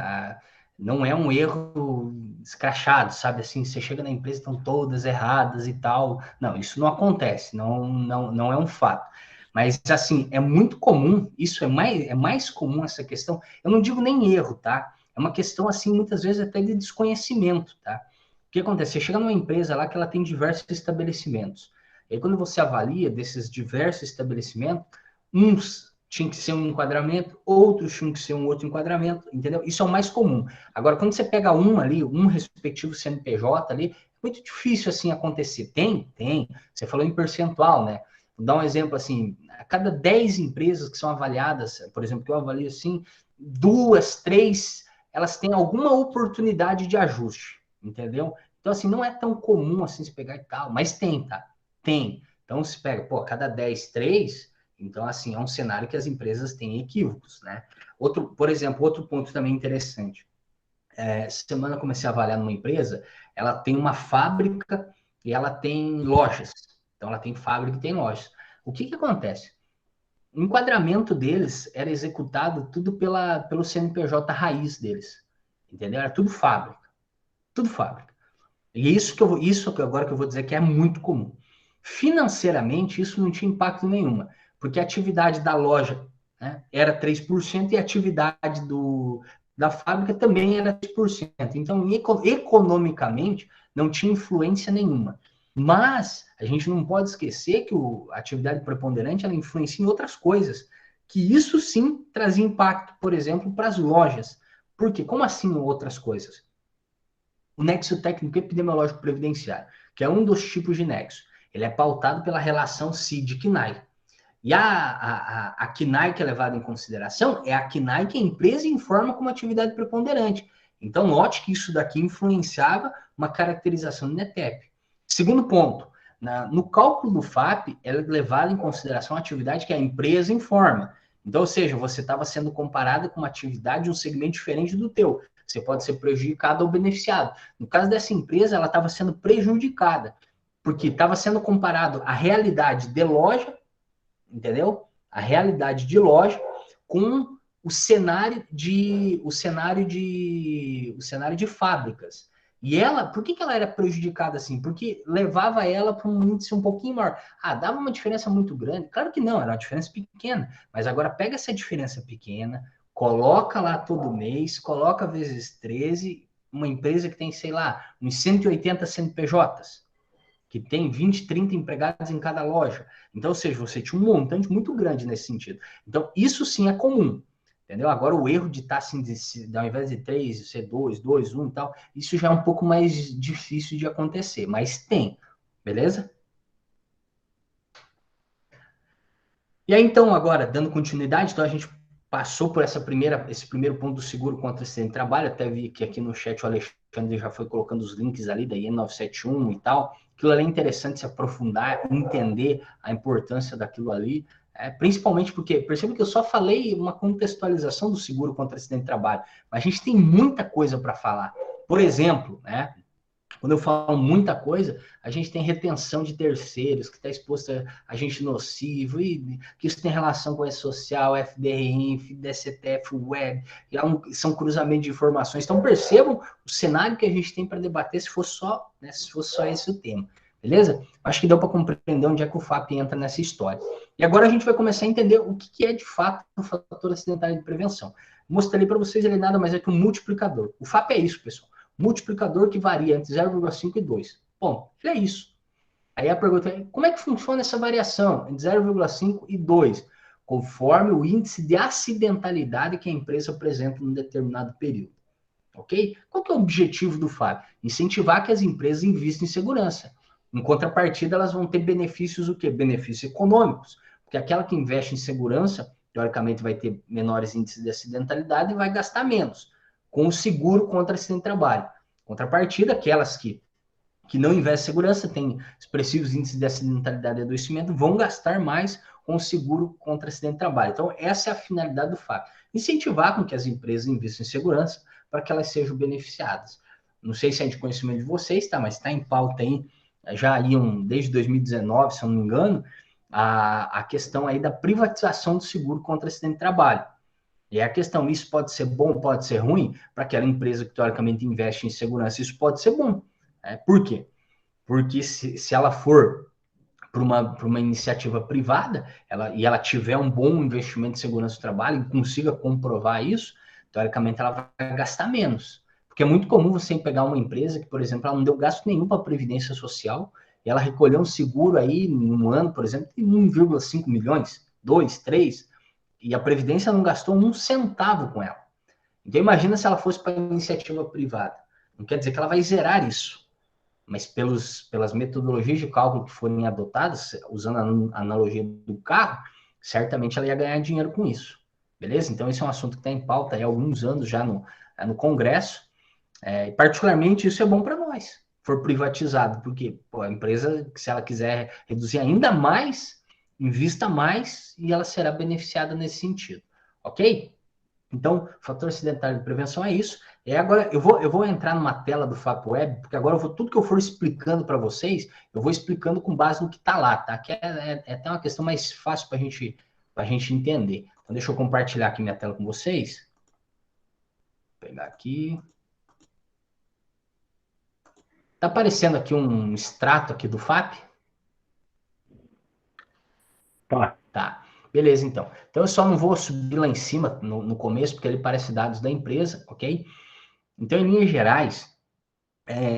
não é um erro escrachado, sabe? Assim, você chega na empresa, estão todas erradas e tal. Não, isso não acontece, não é um fato. Mas, assim, é muito comum, isso é mais comum essa questão. Eu não digo nem erro, tá? É uma questão, assim, muitas vezes até de desconhecimento, tá? O que acontece? Você chega numa empresa lá que ela tem diversos estabelecimentos. E aí, quando você avalia desses diversos estabelecimentos, uns tinha que ser um enquadramento, outros tinham que ser um outro enquadramento, entendeu? Isso é o mais comum. Agora, quando você pega um ali, um respectivo CNPJ ali, é muito difícil assim acontecer. Tem. Você falou em percentual, né? Vou dar um exemplo assim, a cada 10 empresas que são avaliadas, por exemplo, que eu avalio assim, 2, 3, elas têm alguma oportunidade de ajuste, entendeu? Então, assim, não é tão comum assim se pegar e tal, mas tem, tá? Tem. Então, se pega, pô, a cada 10, 3, então, assim, é um cenário que as empresas têm equívocos, né? Por exemplo, outro ponto também interessante. Essa semana eu comecei a avaliar numa empresa, ela tem uma fábrica e ela tem lojas. Então, ela tem fábrica e tem lojas. O que acontece? O enquadramento deles era executado tudo pelo CNPJ raiz deles, entendeu? Era tudo fábrica, tudo fábrica. E isso que agora que eu vou dizer que é muito comum. Financeiramente, isso não tinha impacto nenhuma, porque a atividade da loja, né, era 3% e a atividade da fábrica também era 10%. Então, economicamente, não tinha influência nenhuma. Mas a gente não pode esquecer que a atividade preponderante ela influencia em outras coisas, que isso sim trazia impacto, por exemplo, para as lojas. Por quê? Como assim outras coisas? O nexo técnico epidemiológico previdenciário, que é um dos tipos de nexo, ele é pautado pela relação CID-CNAE. E a CNAE que é levada em consideração é a CNAE que a empresa informa como atividade preponderante. Então, note que isso daqui influenciava uma caracterização do NETEP. Segundo ponto, no cálculo do FAP, ela é levada em consideração a atividade que a empresa informa. Então, ou seja, você estava sendo comparado com uma atividade de um segmento diferente do teu. Você pode ser prejudicado ou beneficiado. No caso dessa empresa, ela estava sendo prejudicada, porque estava sendo comparado a realidade de loja, entendeu? A realidade de loja com o cenário de fábricas. E ela, por que ela era prejudicada assim? Porque levava ela para um índice um pouquinho maior. Ah, dava uma diferença muito grande? Claro que não, era uma diferença pequena. Mas agora pega essa diferença pequena, coloca lá todo mês, coloca vezes 13, uma empresa que tem, sei lá, uns 180 CNPJs, que tem 20, 30 empregados em cada loja. Então, ou seja, você tinha um montante muito grande nesse sentido. Então, isso sim é comum, entendeu? Agora, o erro de estar assim, ao invés de 3, ser 2, 2, 1 e tal, isso já é um pouco mais difícil de acontecer, mas tem, beleza? E aí, então, agora, dando continuidade, então a gente passou por esse primeiro ponto do seguro contra acidente de trabalho, até vi que aqui no chat o Alexandre já foi colocando os links ali da IN 971 e tal. Aquilo ali é interessante se aprofundar, entender a importância daquilo ali, principalmente porque, perceba que eu só falei uma contextualização do seguro contra acidente de trabalho, mas a gente tem muita coisa para falar. Por exemplo, né? Quando eu falo muita coisa, a gente tem retenção de terceiros, que está exposto a agente nocivo, e que isso tem relação com a social, FDRINF, DCTF, web, são cruzamentos de informações. Então percebam o cenário que a gente tem para debater se fosse só, né, se fosse só esse o tema. Beleza? Acho que deu para compreender onde é que o FAP entra nessa história. E agora a gente vai começar a entender o que é de fato o fator acidentário de prevenção. Mostrei para vocês, ele nada mais é que um multiplicador. O FAP é isso, pessoal. Multiplicador que varia entre 0,5 e 2. Bom, é isso. Aí a pergunta é, como é que funciona essa variação entre 0,5 e 2? Conforme o índice de acidentalidade que a empresa apresenta num determinado período. Ok? Qual que é o objetivo do FAB? Incentivar que as empresas investam em segurança. Em contrapartida, elas vão ter benefícios, o quê? Benefícios econômicos. Porque aquela que investe em segurança, teoricamente, vai ter menores índices de acidentalidade e vai gastar menos com o seguro contra acidente de trabalho. Contrapartida, aquelas que não investem em segurança, têm expressivos índices de acidentalidade e adoecimento, vão gastar mais com o seguro contra acidente de trabalho. Então, essa é a finalidade do FAP. Incentivar com que as empresas investam em segurança para que elas sejam beneficiadas. Não sei se é de conhecimento de vocês, tá? Mas está em pauta aí, já aí desde 2019, se eu não me engano, a questão aí da privatização do seguro contra acidente de trabalho. E a questão, isso pode ser bom, pode ser ruim, para aquela empresa que teoricamente investe em segurança, isso pode ser bom. Por quê? Porque se ela for para uma iniciativa privada, ela tiver um bom investimento em segurança do trabalho e consiga comprovar isso, teoricamente ela vai gastar menos. Porque é muito comum você pegar uma empresa que, por exemplo, ela não deu gasto nenhum para a Previdência Social, e ela recolheu um seguro aí, num ano, por exemplo, de 1,5 milhões, 2, 3, e a Previdência não gastou um centavo com ela. Então, imagina se ela fosse para iniciativa privada. Não quer dizer que ela vai zerar isso, mas pelas metodologias de cálculo que forem adotadas, usando a analogia do carro, certamente ela ia ganhar dinheiro com isso. Beleza? Então, esse é um assunto que está em pauta há alguns anos já no Congresso. Particularmente, isso é bom para nós, for privatizado, porque pô, a empresa, se ela quiser reduzir ainda mais, invista mais e ela será beneficiada nesse sentido. Ok? Então, fator acidentário de prevenção é isso. E agora eu vou entrar numa tela do FAP Web, porque agora tudo que eu for explicando para vocês, eu vou explicando com base no que está lá, tá? Que é até uma questão mais fácil para a gente entender. Então, deixa eu compartilhar aqui minha tela com vocês. Vou pegar aqui. Tá aparecendo aqui um extrato aqui do FAP?
Tá.
Tá. Beleza, então. Então eu só não vou subir lá em cima no começo, porque ele parece dados da empresa, ok? Então, em linhas gerais,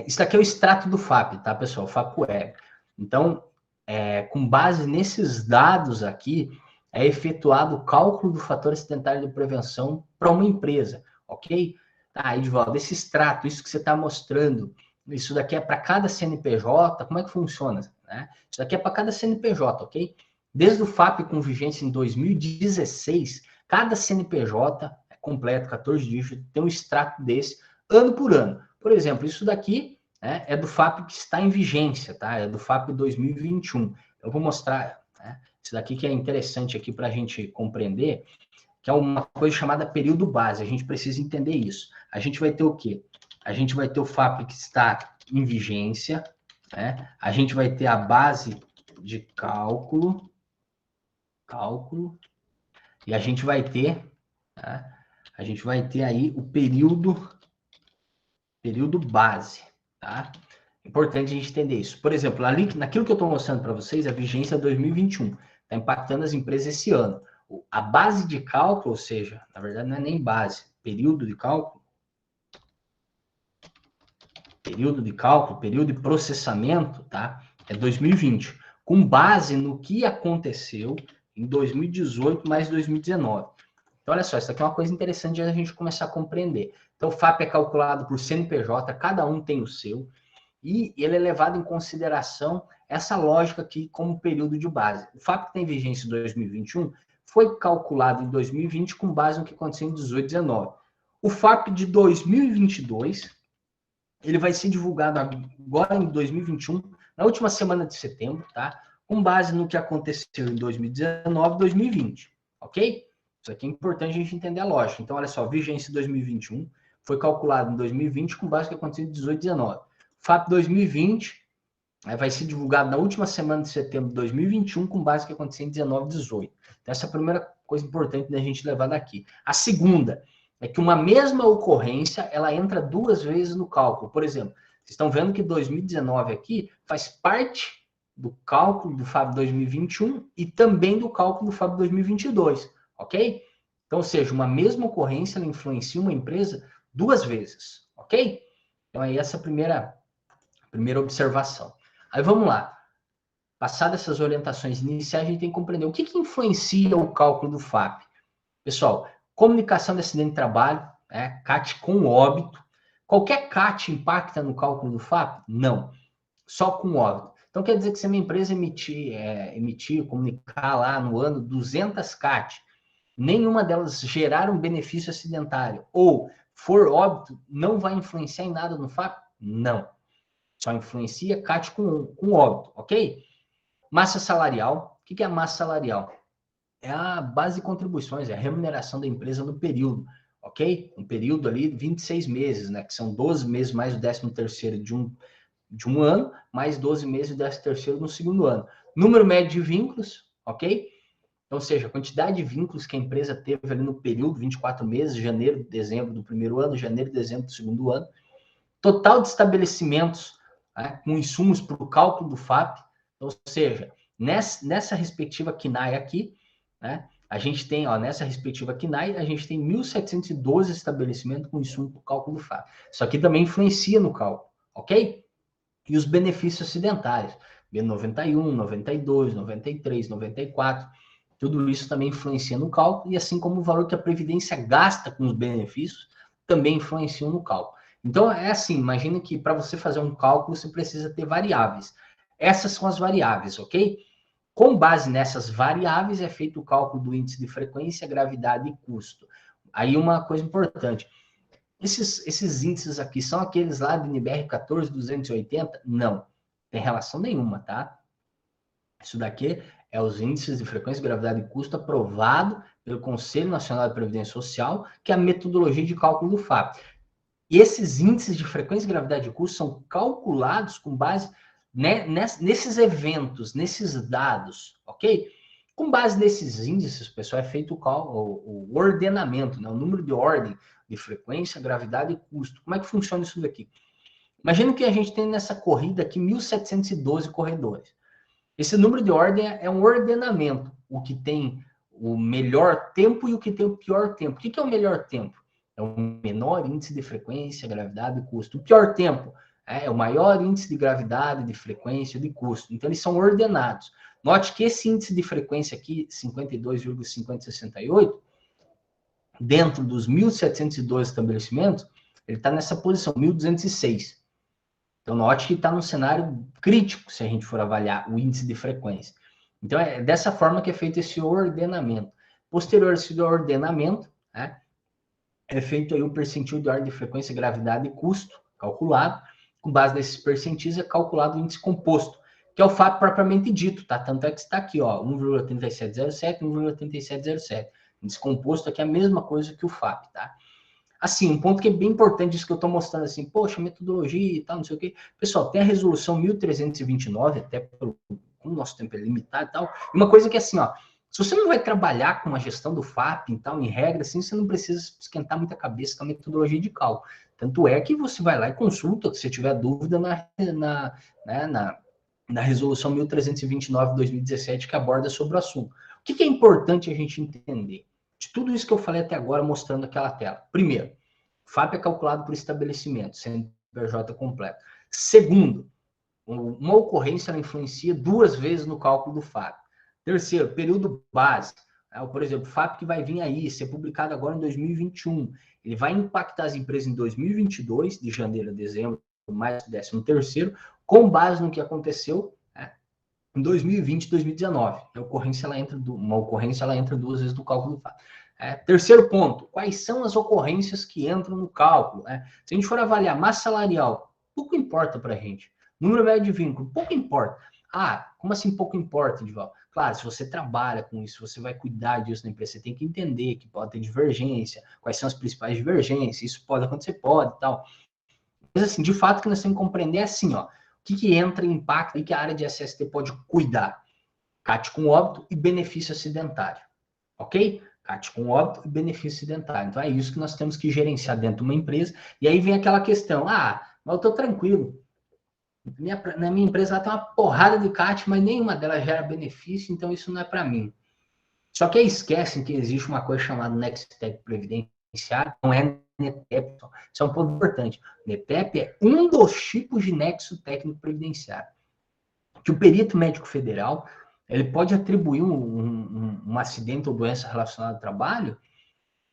isso daqui é o extrato do FAP, tá, pessoal? FAP Web. Então, com base nesses dados aqui, é efetuado o cálculo do fator acidentário de prevenção para uma empresa, ok? Tá, Edivaldo, esse extrato, isso que você está mostrando, isso daqui é para cada CNPJ, como é que funciona? Né? Isso daqui é para cada CNPJ, ok? Desde o FAP com vigência em 2016, cada CNPJ completo, 14 dígitos, tem um extrato desse ano por ano. Por exemplo, isso daqui é do FAP que está em vigência, tá? É do FAP 2021. Eu vou mostrar, né? Isso daqui que é interessante aqui para a gente compreender, que é uma coisa chamada período base. A gente precisa entender isso. A gente vai ter o quê? A gente vai ter o FAP que está em vigência, né? A gente vai ter a base de cálculo, e a gente vai ter, tá? A gente vai ter aí o período base, tá? Importante a gente entender isso. Por exemplo, ali, naquilo que eu estou mostrando para vocês, a vigência 2021 está impactando as empresas esse ano. A base de cálculo, ou seja, na verdade não é nem base, período de cálculo, período de processamento, tá? É 2020, com base no que aconteceu em 2018 mais 2019. Então, olha só, isso aqui é uma coisa interessante de a gente começar a compreender. Então, o FAP é calculado por CNPJ, cada um tem o seu, e ele é levado em consideração essa lógica aqui como período de base. O FAP que tem vigência em 2021 foi calculado em 2020 com base no que aconteceu em 18 e 19. O FAP de 2022, ele vai ser divulgado agora em 2021, na última semana de setembro, tá? Com base no que aconteceu em 2019 e 2020, ok? Isso aqui é importante a gente entender a lógica. Então, olha só, vigência 2021 foi calculado em 2020 com base no que aconteceu em 18 e 19. FAP 2020 vai ser divulgado na última semana de setembro de 2021 com base no que aconteceu em 19 e 18. Então, essa é a primeira coisa importante da gente levar daqui. A segunda é que uma mesma ocorrência, ela entra duas vezes no cálculo. Por exemplo, vocês estão vendo que 2019 aqui faz parte do cálculo do FAB 2021 e também do cálculo do FAB 2022, ok? Então, ou seja, uma mesma ocorrência, ela influencia uma empresa duas vezes, ok? Então, aí essa é a primeira observação. Aí vamos lá. Passadas essas orientações iniciais, a gente tem que compreender o que influencia o cálculo do FAP. Pessoal, comunicação de acidente de trabalho, CAT com óbito. Qualquer CAT impacta no cálculo do FAP? Não. Só com óbito. Então, quer dizer que se a minha empresa comunicar lá no ano 200 CAT, nenhuma delas gerar um benefício acidentário ou for óbito, não vai influenciar em nada no FAP? Não. Só influencia CAT com óbito, ok? Massa salarial. O que é a massa salarial? É a base de contribuições, é a remuneração da empresa no período, ok? Um período ali, 26 meses, né? Que são 12 meses mais o 13º de um ano, mais 12 meses do 13º no segundo ano. Número médio de vínculos, ok? Então, ou seja, a quantidade de vínculos que a empresa teve ali no período, 24 meses, janeiro, dezembro do primeiro ano, janeiro, dezembro do segundo ano. Total de estabelecimentos, né, com insumos para o cálculo do FAP, ou seja, nessa respectiva KNAI aqui, né, a gente tem, nessa respectiva KNAI, a gente tem 1.712 estabelecimentos com insumo para o cálculo do FAP. Isso aqui também influencia no cálculo, ok? E os benefícios acidentários, B91, 92, 93, 94, tudo isso também influencia no cálculo, e assim como o valor que a Previdência gasta com os benefícios, também influenciam no cálculo. Então, é assim, imagina que para você fazer um cálculo, você precisa ter variáveis. Essas são as variáveis, ok? Com base nessas variáveis, é feito o cálculo do índice de frequência, gravidade e custo. Aí uma coisa importante, esses índices aqui são aqueles lá do NBR 14280? Não, tem relação nenhuma, tá? Isso daqui é os índices de frequência, gravidade e custo aprovado pelo Conselho Nacional de Previdência Social, que é a metodologia de cálculo do FAP. E esses índices de frequência, gravidade e custo são calculados com base nesses eventos, nesses dados, ok? Com base nesses índices, pessoal, é feito o ordenamento, né? O número de ordem de frequência, gravidade e custo. Como é que funciona isso daqui? Imagina que a gente tem nessa corrida aqui 1.712 corredores. Esse número de ordem é um ordenamento. O que tem o melhor tempo e o que tem o pior tempo. O que é o melhor tempo? É o menor índice de frequência, gravidade e custo. O pior tempo é o maior índice de gravidade, de frequência e de custo. Então, eles são ordenados. Note que esse índice de frequência aqui, 52,5068, dentro dos 1.712 estabelecimentos, ele está nessa posição, 1.206. Então, note que está num cenário crítico, se a gente for avaliar o índice de frequência. Então, é dessa forma que é feito esse ordenamento. Posterior a esse ordenamento, né, é feito aí o percentil de ordem de frequência, gravidade e custo, calculado. Com base nesses percentis, é calculado o índice composto, que é o FAP propriamente dito, tá? Tanto é que está aqui, ó, 1,3707, 1,3707. Índice composto aqui é a mesma coisa que o FAP, tá? Assim, um ponto que é bem importante, isso que eu estou mostrando assim, poxa, metodologia e tal, não sei o quê. Pessoal, tem a resolução 1329, até pelo o nosso tempo é limitado e tal. E uma coisa que é assim, ó, se você não vai trabalhar com a gestão do FAP e tal, em regra, assim, você não precisa esquentar muita cabeça com a metodologia de cálculo. Tanto é que você vai lá e consulta, se tiver dúvida, na resolução 1329 de 2017, que aborda sobre o assunto. O que é importante a gente entender? De tudo isso que eu falei até agora, mostrando aquela tela. Primeiro, FAP é calculado por estabelecimento, CNPJ completo. Segundo, uma ocorrência ela influencia 2 vezes no cálculo do FAP. Terceiro, período base. Por exemplo, o FAP que vai vir aí, ser publicado agora em 2021. Ele vai impactar as empresas em 2022, de janeiro a dezembro, mais 13º, com base no que aconteceu em 2020 e 2019. Uma ocorrência ela entra 2 vezes no cálculo do FAP. Terceiro ponto, quais são as ocorrências que entram no cálculo? Se a gente for avaliar massa salarial, pouco importa para a gente. Número médio de vínculo, pouco importa. Como assim pouco importa, Edivaldo? Claro, se você trabalha com isso, você vai cuidar disso na empresa, você tem que entender que pode ter divergência, quais são as principais divergências, isso pode acontecer, pode e tal. Mas assim, de fato, o que nós temos que compreender é assim, ó, o que entra em impacto e que a área de SST pode cuidar? CAT com óbito e benefício acidentário, ok? CAT com óbito e benefício acidentário. Então, é isso que nós temos que gerenciar dentro de uma empresa. E aí vem aquela questão, mas eu estou tranquilo. Na minha empresa ela tem uma porrada de CAT, mas nenhuma delas gera benefício, então isso não é para mim. Só que aí esquecem que existe uma coisa chamada nexo técnico previdenciário, não é NETEP. Isso é um ponto importante. NETEP é um dos tipos de nexo técnico previdenciário. Que o perito médico federal ele pode atribuir um acidente ou doença relacionada ao trabalho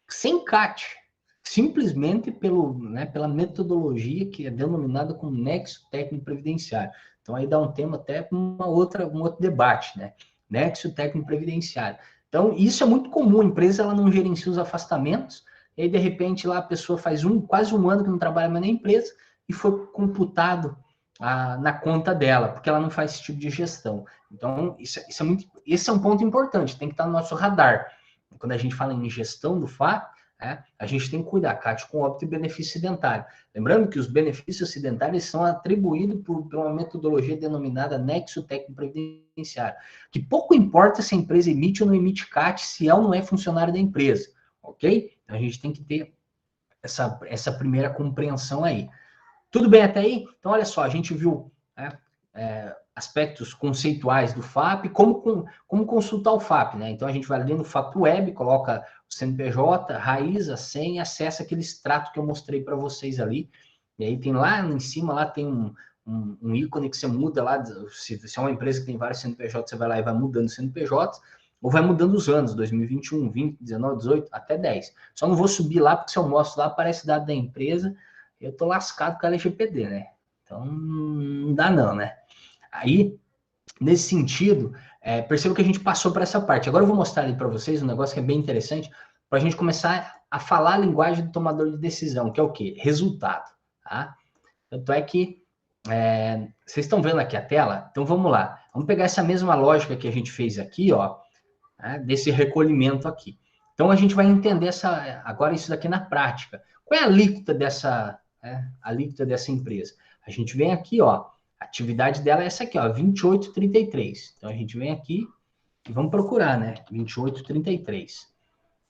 sem CAT, simplesmente pela metodologia que é denominada como nexo técnico previdenciário. Então, aí dá um tema até para um outro debate, né? Nexo técnico previdenciário. Então, isso é muito comum. A empresa ela não gerencia os afastamentos, e aí, de repente, lá a pessoa faz quase um ano que não trabalha mais na empresa e foi computado na conta dela, porque ela não faz esse tipo de gestão. Então, esse é um ponto importante, tem que estar no nosso radar. Quando a gente fala em gestão do FAP, a gente tem que cuidar, CAT com óbito e benefício acidentário. Lembrando que os benefícios acidentários são atribuídos por uma metodologia denominada nexo técnico previdenciário, que pouco importa se a empresa emite ou não emite CAT, se é ou não é funcionário da empresa, ok? Então, a gente tem que ter essa primeira compreensão aí. Tudo bem até aí? Então, olha só, a gente viu aspectos conceituais do FAP, como consultar o FAP, né? Então, a gente vai ali no FAP Web, coloca o CNPJ, raiz, a senha, acessa aquele extrato que eu mostrei para vocês ali, e aí tem lá em cima, lá tem um ícone que você muda lá, se é uma empresa que tem vários CNPJ, você vai lá e vai mudando o CNPJ, ou vai mudando os anos, 2021, 20, 19, 18, até 10. Só não vou subir lá, porque se eu mostro lá, aparece dado da empresa, eu tô lascado com a LGPD, né? Então, não dá não, né? Aí, nesse sentido, perceba que a gente passou por essa parte. Agora eu vou mostrar ali para vocês um negócio que é bem interessante, para a gente começar a falar a linguagem do tomador de decisão, que é o quê? Resultado, tá? Tanto é que vocês estão vendo aqui a tela? Então, vamos lá. Vamos pegar essa mesma lógica que a gente fez aqui, ó, desse recolhimento aqui. Então, a gente vai entender agora isso daqui na prática. Qual é a alíquota dessa empresa? A gente vem aqui, ó, a atividade dela é essa aqui, ó, 2833. Então, a gente vem aqui e vamos procurar, né? 2833.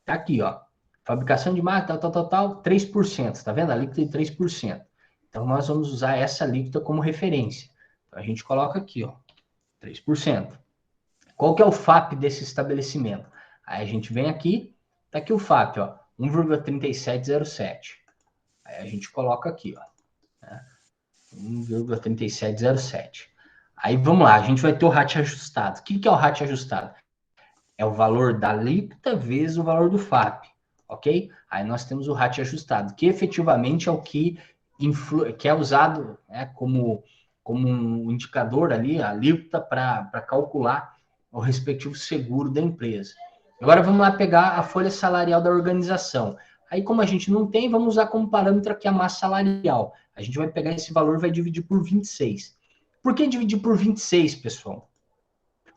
Tá aqui, ó. Fabricação de máquina, tal, 3%. Tá vendo? A alíquota de 3%. Então, nós vamos usar essa alíquota como referência. Então, a gente coloca aqui, ó, 3%. Qual que é o FAP desse estabelecimento? Aí a gente vem aqui, tá aqui o FAP, ó, 1,3707. Aí a gente coloca aqui, ó, né, 1,3707. Aí vamos lá, a gente vai ter o RAT ajustado. O que é o RAT ajustado? É o valor da alíquota vezes o valor do FAP, ok? Aí nós temos o RAT ajustado, que efetivamente é o que é usado, né, como um indicador ali, a alíquota para calcular o respectivo seguro da empresa. Agora vamos lá pegar a folha salarial da organização. Aí, como a gente não tem, vamos usar como parâmetro aqui a massa salarial. A gente vai pegar esse valor e vai dividir por 26. Por que dividir por 26, pessoal?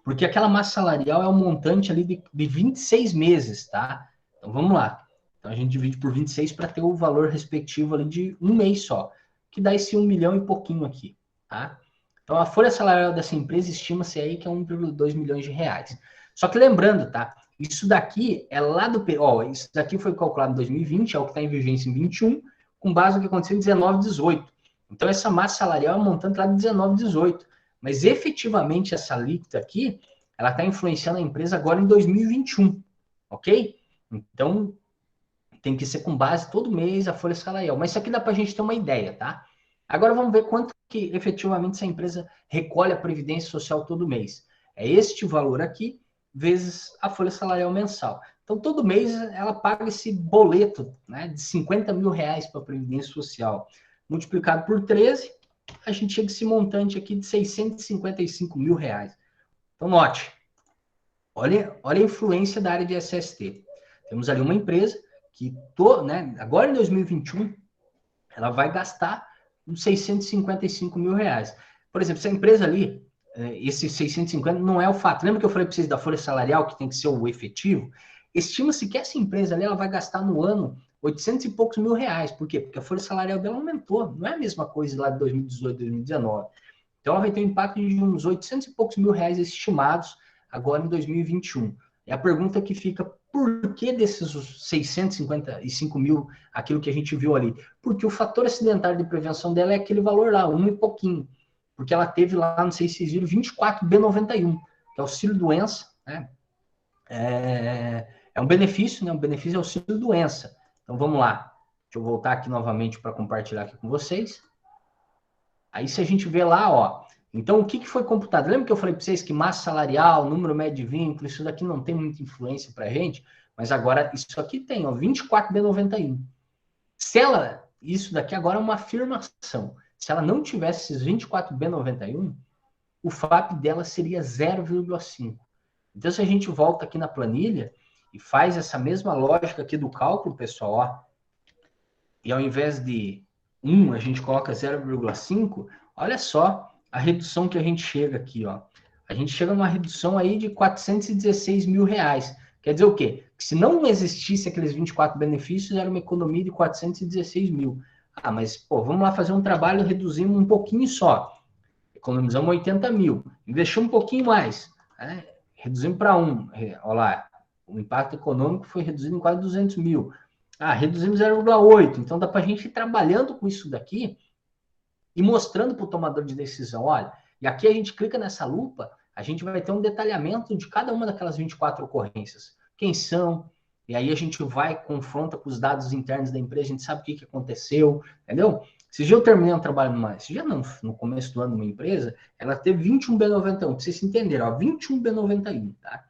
Porque aquela massa salarial é um montante ali de 26 meses, tá? Então vamos lá. Então a gente divide por 26 para ter o valor respectivo ali de um mês só, que dá esse 1 milhão e pouquinho aqui, tá? Então a folha salarial dessa empresa estima-se aí que é 1,2 milhões de reais. Só que lembrando, tá? Isso daqui é lá do... Ó, isso daqui foi calculado em 2020, é o que está em vigência em 21, com base no que aconteceu em 19, 18. Então essa massa salarial é um montante lá de 19, 18. Mas efetivamente essa alíquota aqui, ela está influenciando a empresa agora em 2021, ok? Então, tem que ser com base todo mês a folha salarial. Mas isso aqui dá para a gente ter uma ideia, tá? Agora vamos ver quanto que efetivamente essa empresa recolhe a Previdência Social todo mês. É este valor aqui, vezes a folha salarial mensal. Então, todo mês ela paga esse boleto, né, de 50 mil reais para a Previdência Social. Multiplicado por 13, a gente chega a esse montante aqui de 655 mil reais. Então, note, olha a influência da área de SST. Temos ali uma empresa que, né, agora em 2021, ela vai gastar uns 655 mil reais. Por exemplo, essa empresa ali, esse 650 não é o fato. Lembra que eu falei para vocês da folha salarial, que tem que ser o efetivo? Estima-se que essa empresa ali ela vai gastar no ano 800 e poucos mil reais. Por quê? Porque a folha salarial dela aumentou. Não é a mesma coisa lá de 2018, 2019. Então, ela vai ter um impacto de uns 800 e poucos mil reais estimados agora em 2021. E a pergunta que fica, por que desses 655 mil, aquilo que a gente viu ali? Porque o fator acidentário de prevenção dela é aquele valor lá, 1 e pouquinho. Porque ela teve lá, não sei se vocês viram, 24B91, que é auxílio-doença, né? É um benefício, né? Um benefício é auxílio-doença. Então, vamos lá. Deixa eu voltar aqui novamente para compartilhar aqui com vocês. Aí, se a gente vê lá, ó, então o que foi computado? Lembra que eu falei para vocês que massa salarial, número médio de vínculo, isso daqui não tem muita influência para a gente, mas agora isso aqui tem, ó, 24B91. Se ela, isso daqui agora é uma afirmação. Se ela não tivesse esses 24B91, o FAP dela seria 0,5. Então, se a gente volta aqui na planilha e faz essa mesma lógica aqui do cálculo, pessoal, ó, e ao invés de 1, a gente coloca 0,5, olha só a redução que a gente chega aqui, ó. A gente chega numa redução aí de 416 mil reais. Quer dizer o quê? Que se não existisse aqueles 24 benefícios, era uma economia de 416 mil. Ah, mas, pô, vamos lá fazer um trabalho reduzindo um pouquinho só. Economizamos 80 mil. Investimos um pouquinho mais. Né? Reduzimos para 1. Olha lá, o impacto econômico foi reduzido em quase 200 mil. Ah, reduzimos 0,8. Então, dá para a gente ir trabalhando com isso daqui e mostrando para o tomador de decisão, olha, e aqui a gente clica nessa lupa, a gente vai ter um detalhamento de cada uma daquelas 24 ocorrências. Quem são? E aí a gente vai, confronta com os dados internos da empresa, a gente sabe o que aconteceu, entendeu? Esse dia eu terminei um trabalho esse dia não, no começo do ano numa empresa, ela teve 21B91, para vocês entenderem, ó, 21B91, tá?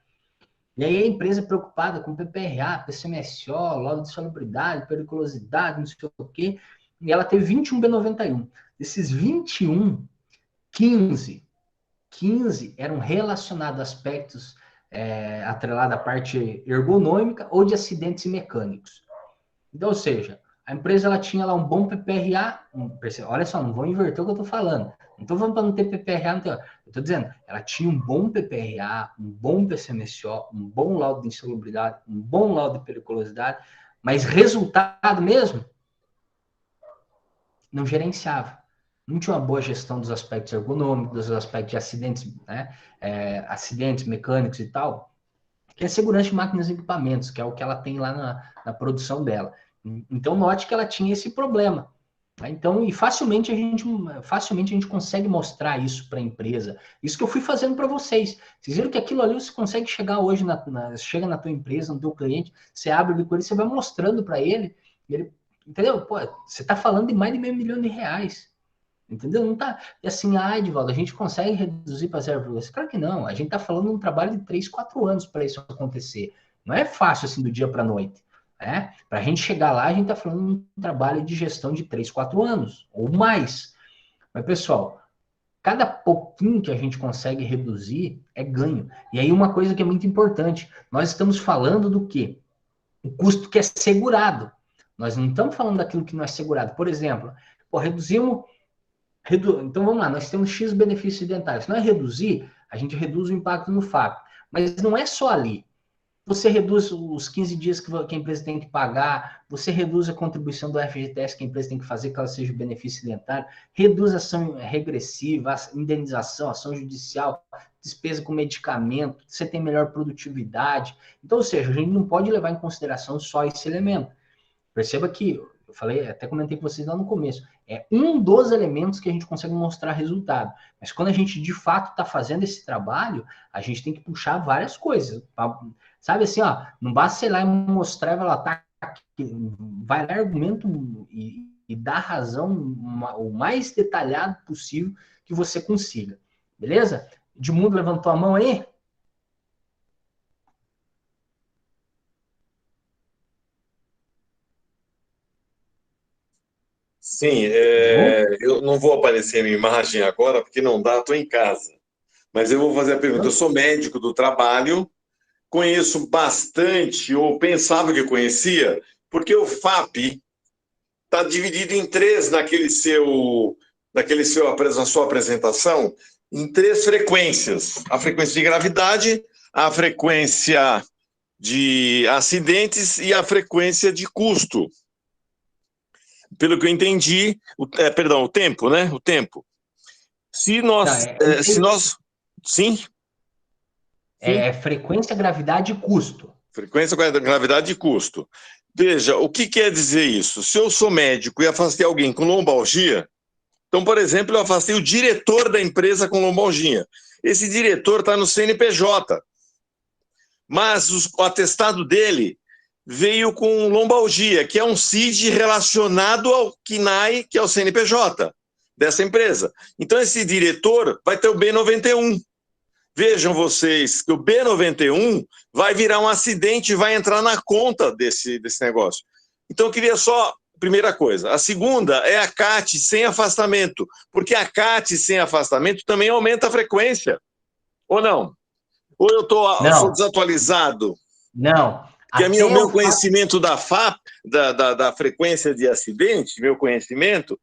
E aí a empresa preocupada com PPRA, PCMSO, laudo de salubridade, periculosidade, não sei o quê, e ela teve 21B91. Desses 21, 15 eram relacionados a aspectos atrelados à parte ergonômica ou de acidentes mecânicos. Então, ou seja, a empresa ela tinha lá um bom PPRA, olha só, não vou inverter o que eu estou falando. Não estou falando para não ter PPRA, não tem, eu estou dizendo, ela tinha um bom PPRA, um bom PCMSO, um bom laudo de insalubridade, um bom laudo de periculosidade, mas resultado mesmo, não gerenciava. Não tinha uma boa gestão dos aspectos ergonômicos, dos aspectos de acidentes, né? Acidentes mecânicos e tal, que é segurança de máquinas e equipamentos, que é o que ela tem lá na produção dela. Então, note que ela tinha esse problema. Tá? Então, e facilmente a gente consegue mostrar isso para a empresa. Isso que eu fui fazendo para vocês. Vocês viram que aquilo ali você consegue chegar hoje, chega na tua empresa, no teu cliente, você abre o bico, você vai mostrando para ele, entendeu? Pô, você está falando de mais de R$ 500 mil. Entendeu? Não tá. E assim, Edvaldo, a gente consegue reduzir para 0,6? Claro que não. A gente está falando de um trabalho de 3, 4 anos para isso acontecer. Não é fácil assim do dia para a noite. Né? Para a gente chegar lá, a gente está falando de um trabalho de gestão de 3, 4 anos ou mais. Mas, pessoal, cada pouquinho que a gente consegue reduzir é ganho. E aí, uma coisa que é muito importante: nós estamos falando do quê? O custo que é segurado. Nós não estamos falando daquilo que não é segurado. Por exemplo, pô, reduzimos. Então vamos lá, nós temos X benefícios dentários. Se nós reduzir, a gente reduz o impacto no FAP. Mas não é só ali. Você reduz os 15 dias que a empresa tem que pagar, você reduz a contribuição do FGTS que a empresa tem que fazer, que ela seja o benefício dentário, reduz a ação regressiva, a indenização, ação judicial, despesa com medicamento, você tem melhor produtividade. Então, ou seja, a gente não pode levar em consideração só esse elemento. Perceba que, eu falei, até comentei com vocês lá no começo, é um dos elementos que a gente consegue mostrar resultado. Mas quando a gente, de fato, está fazendo esse trabalho, a gente tem que puxar várias coisas. Sabe assim, ó, não basta, sei lá, mostrar e falar, tá, vai lá argumento e dar razão o mais detalhado possível que você consiga. Beleza? Edmundo levantou a mão aí?
Sim,
Edmundo?
eu não vou aparecer minha imagem agora, porque não dá, estou em casa. Mas eu vou fazer a pergunta. Eu sou médico do trabalho, conheço bastante, ou pensava que conhecia, porque o FAP está dividido em três na sua apresentação, em três frequências: a frequência de gravidade, a frequência de acidentes e a frequência de custo. Pelo que eu entendi, o tempo, né? O tempo. Se
Não,
nós, se nós, sim, sim,
frequência, gravidade e custo.
frequência, gravidade e custo. Veja, o que quer dizer isso? Se eu sou médico e afastei alguém com lombalgia, então, por exemplo, eu afastei o diretor da empresa com lombalgia. Esse diretor está no CNPJ, mas o atestado dele veio com lombalgia, que é um CID relacionado ao CNAE, que é o CNPJ dessa empresa. Então, esse diretor vai ter o B91. Vejam vocês que o B91 vai virar um acidente e vai entrar na conta desse negócio. Então, eu queria só, primeira coisa. A segunda é a CAT sem afastamento, porque a CAT sem afastamento também aumenta a frequência. Ou não? Ou eu sou desatualizado?
Não.
Porque meu conhecimento da FAP, da frequência de acidente, meu conhecimento,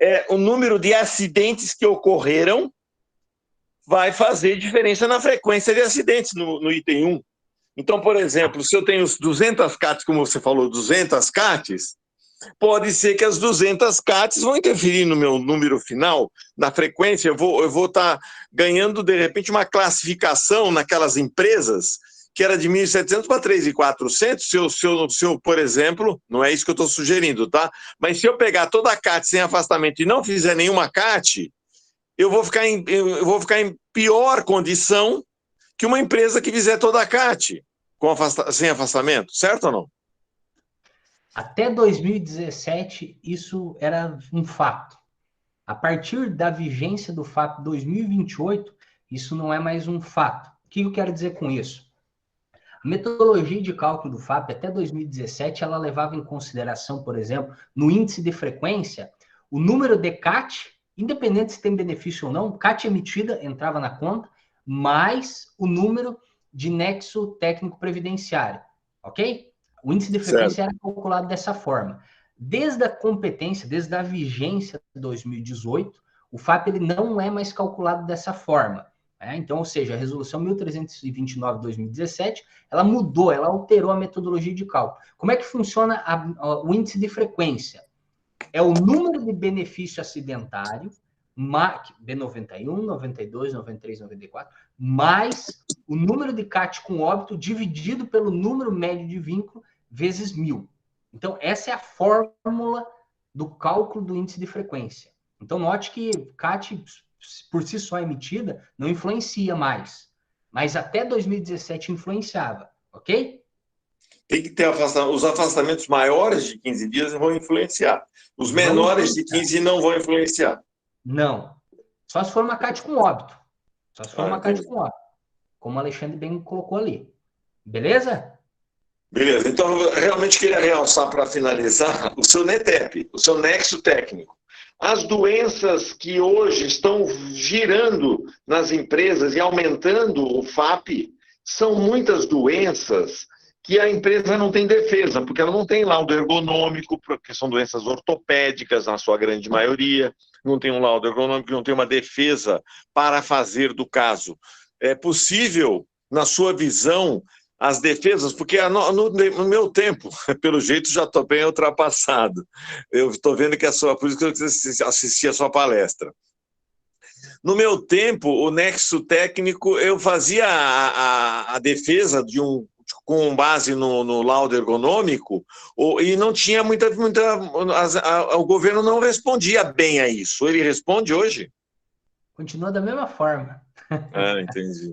é o número de acidentes que ocorreram vai fazer diferença na frequência de acidentes no item 1. Então, por exemplo, se eu tenho 200 CATs, como você falou, 200 CATs, pode ser que as 200 CATs vão interferir no meu número final, na frequência. Eu vou estar ganhando, de repente, uma classificação naquelas empresas que era de 1.700 para 3.400, se eu, por exemplo, não é isso que eu estou sugerindo, tá? Mas se eu pegar toda a CAT sem afastamento e não fizer nenhuma CAT, eu vou ficar em pior condição que uma empresa que fizer toda a CAT sem afastamento, certo ou não?
Até 2017, isso era um fato. A partir da vigência do fato 2028, isso não é mais um fato. O que eu quero dizer com isso? A metodologia de cálculo do FAP até 2017, ela levava em consideração, por exemplo, no índice de frequência, o número de CAT, independente se tem benefício ou não, CAT emitida entrava na conta, mais o número de nexo técnico previdenciário, ok? O índice de frequência era calculado dessa forma. Desde a competência, desde a vigência de 2018, o FAP ele não é mais calculado dessa forma. Então, ou seja, a resolução 1329 de 2017, ela mudou, ela alterou a metodologia de cálculo. Como é que funciona o índice de frequência? É o número de benefício acidentário, B91, 92, 93, 94, mais o número de CAT com óbito dividido pelo número médio de vínculo vezes 1.000. Então, essa é a fórmula do cálculo do índice de frequência. Então, note que CAT, por si só emitida, não influencia mais. Mas até 2017 influenciava, ok?
Tem que ter os afastamentos maiores de 15 dias vão influenciar. Os menores de 15 não vão influenciar.
Não. Só se for uma CAT com óbito. Só se for uma CAT
entendi.
com óbito. Como o Alexandre bem colocou ali. Beleza?
Beleza. Então, eu realmente queria realçar para finalizar o seu NETEP, o seu nexo técnico. As doenças que hoje estão girando nas empresas e aumentando o FAP são muitas doenças que a empresa não tem defesa, porque ela não tem laudo ergonômico, porque são doenças ortopédicas, na sua grande maioria, não tem um laudo ergonômico, não tem uma defesa para fazer do caso. É possível, na sua visão, as defesas, porque no meu tempo, pelo jeito, já estou bem ultrapassado. Eu estou vendo que por isso que eu assisti a sua palestra. No meu tempo, o nexo técnico, eu fazia a defesa com base no laudo ergonômico, e não tinha o governo não respondia bem a isso. Ele responde hoje?
Continua da mesma forma.
Entendi.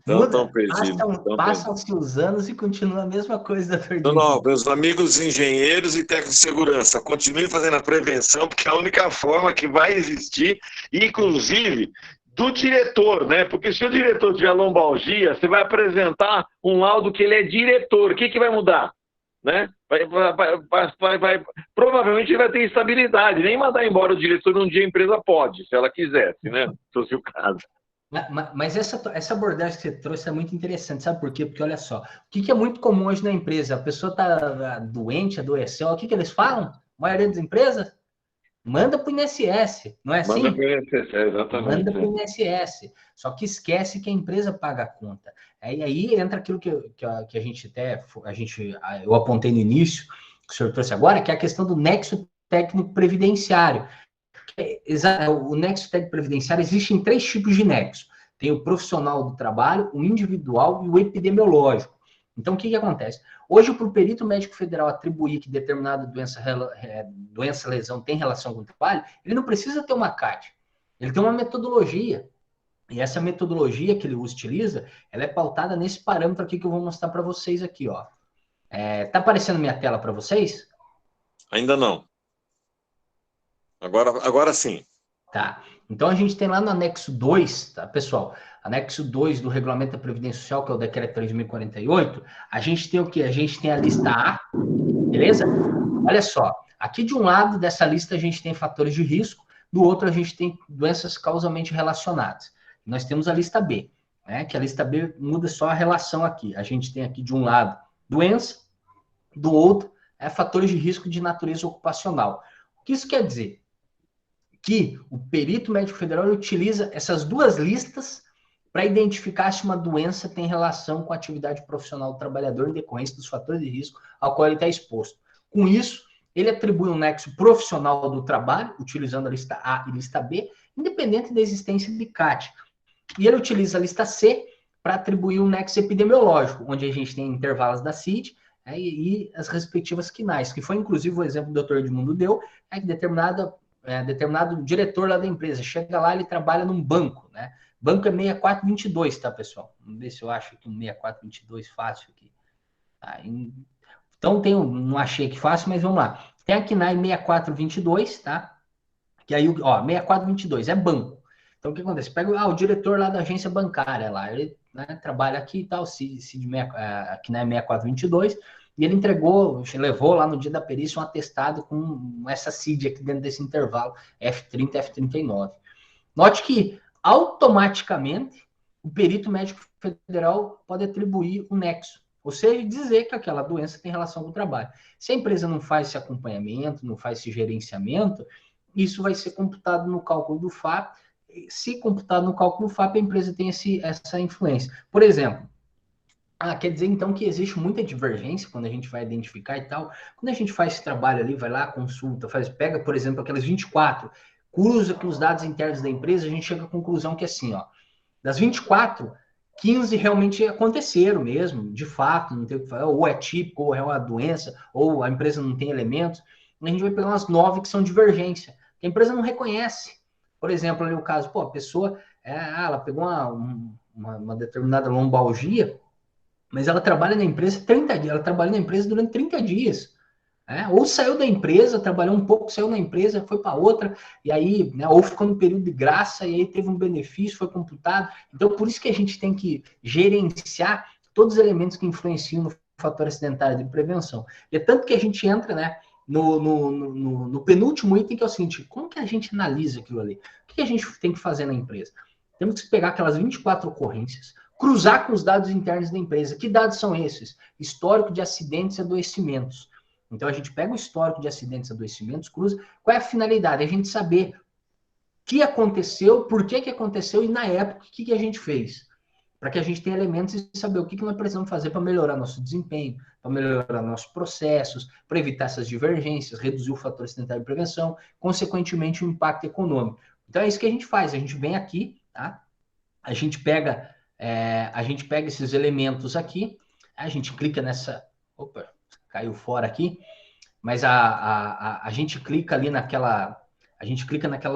Então, estão perdidos.
Passam-se os anos e continua a mesma coisa, doutor.
Não, meus amigos engenheiros e técnicos de segurança, continuem fazendo a prevenção, porque é a única forma que vai existir, inclusive do diretor, né? Porque se o diretor tiver lombalgia, você vai apresentar um laudo que ele é diretor. O que vai mudar? Né? Provavelmente ele vai ter estabilidade. Nem mandar embora o diretor num dia a empresa pode, se ela quisesse, né? Se fosse o caso.
Mas essa abordagem que você trouxe é muito interessante, sabe por quê? Porque olha só, o que é muito comum hoje na empresa? A pessoa está doente, adoeceu, o que eles falam? A maioria das empresas manda para o INSS, não é assim?
Manda para o INSS, exatamente.
Manda para o INSS, só que esquece que a empresa paga a conta. Aí entra aquilo que eu apontei no início, que o senhor trouxe agora, que é a questão do nexo técnico previdenciário. O nexo técnico previdenciário existe em 3 tipos de nexo. Tem o profissional do trabalho, o individual e o epidemiológico. Então, o que acontece? Hoje, para o perito médico federal atribuir que determinada doença, lesão tem relação com o trabalho, ele não precisa ter uma CAT. Ele tem uma metodologia. E essa metodologia que ele utiliza, ela é pautada nesse parâmetro aqui que eu vou mostrar para vocês aqui, ó. Tá aparecendo minha tela para vocês?
Ainda não. Agora sim.
Tá. Então, a gente tem lá no anexo 2, tá, pessoal? Anexo 2 do Regulamento da Previdência Social, que é o Decreto 3.048, a gente tem o quê? A gente tem a lista A, beleza? Olha só, aqui de um lado dessa lista a gente tem fatores de risco, do outro a gente tem doenças causalmente relacionadas. Nós temos a lista B, né? Que a lista B muda só a relação aqui. A gente tem aqui de um lado doença, do outro fatores de risco de natureza ocupacional. O que isso quer dizer? Que o perito médico federal utiliza essas 2 listas para identificar se uma doença tem relação com a atividade profissional do trabalhador em decorrência dos fatores de risco ao qual ele está exposto. Com isso, ele atribui um nexo profissional do trabalho, utilizando a lista A e lista B, independente da existência de CAT. E ele utiliza a lista C para atribuir um nexo epidemiológico, onde a gente tem intervalos da CID e as respectivas quinais, que foi inclusive o exemplo que o Dr. Edmundo deu, que determinado diretor lá da empresa, chega lá, ele trabalha num banco, né? Banco é 6422, tá, pessoal? Vamos ver se eu acho aqui um 6422 fácil aqui. Então, não achei que fácil, mas vamos lá. Tem a KNAI 6422, tá? Que aí, 6422 é banco. Então, o que acontece? Pega o diretor lá da agência bancária lá, ele, né, trabalha aqui e tal, a KNAI 6422, e ele levou lá no dia da perícia um atestado com essa CID aqui dentro desse intervalo, F30 e F39. Note que, automaticamente, o perito médico federal pode atribuir o nexo, ou seja, dizer que aquela doença tem relação com o trabalho. Se a empresa não faz esse acompanhamento, não faz esse gerenciamento, isso vai ser computado no cálculo do FAP. Se computado no cálculo do FAP, a empresa tem essa influência. Por exemplo, quer dizer, então, que existe muita divergência quando a gente vai identificar e tal. Quando a gente faz esse trabalho ali, vai lá, consulta, pega, por exemplo, aquelas 24, cruza com os dados internos da empresa, a gente chega à conclusão que assim, ó, das 24, 15 realmente aconteceram mesmo, de fato, não tem o que falar, ou é típico, ou é uma doença, ou a empresa não tem elementos. a gente vai pegar umas 9 que são divergência, que a empresa não reconhece. Por exemplo, ali o caso, a pessoa, ela pegou uma determinada lombalgia, mas ela trabalha na empresa 30 dias, ela trabalha na empresa durante 30 dias. Ou saiu da empresa, trabalhou um pouco, saiu da empresa, foi para outra, e aí, ou ficou no período de graça, e aí teve um benefício, foi computado. Então, por isso que a gente tem que gerenciar todos os elementos que influenciam no fator acidentário de prevenção. E é tanto que a gente entra, no penúltimo item, que é o seguinte: como que a gente analisa aquilo ali? O que a gente tem que fazer na empresa? Temos que pegar aquelas 24 ocorrências, cruzar com os dados internos da empresa. Que dados são esses? Histórico de acidentes e adoecimentos. Então, a gente pega o histórico de acidentes e adoecimentos, cruza. Qual é a finalidade? A gente saber o que aconteceu, por que aconteceu e, na época, o que a gente fez. Para que a gente tenha elementos e saber o que nós precisamos fazer para melhorar nosso desempenho, para melhorar nossos processos, para evitar essas divergências, reduzir o fator acidentário de prevenção, consequentemente, o impacto econômico. Então, é isso que a gente faz. A gente vem aqui, tá? A gente pega esses elementos aqui, a gente clica nessa... Opa, caiu fora aqui, mas a gente clica ali naquela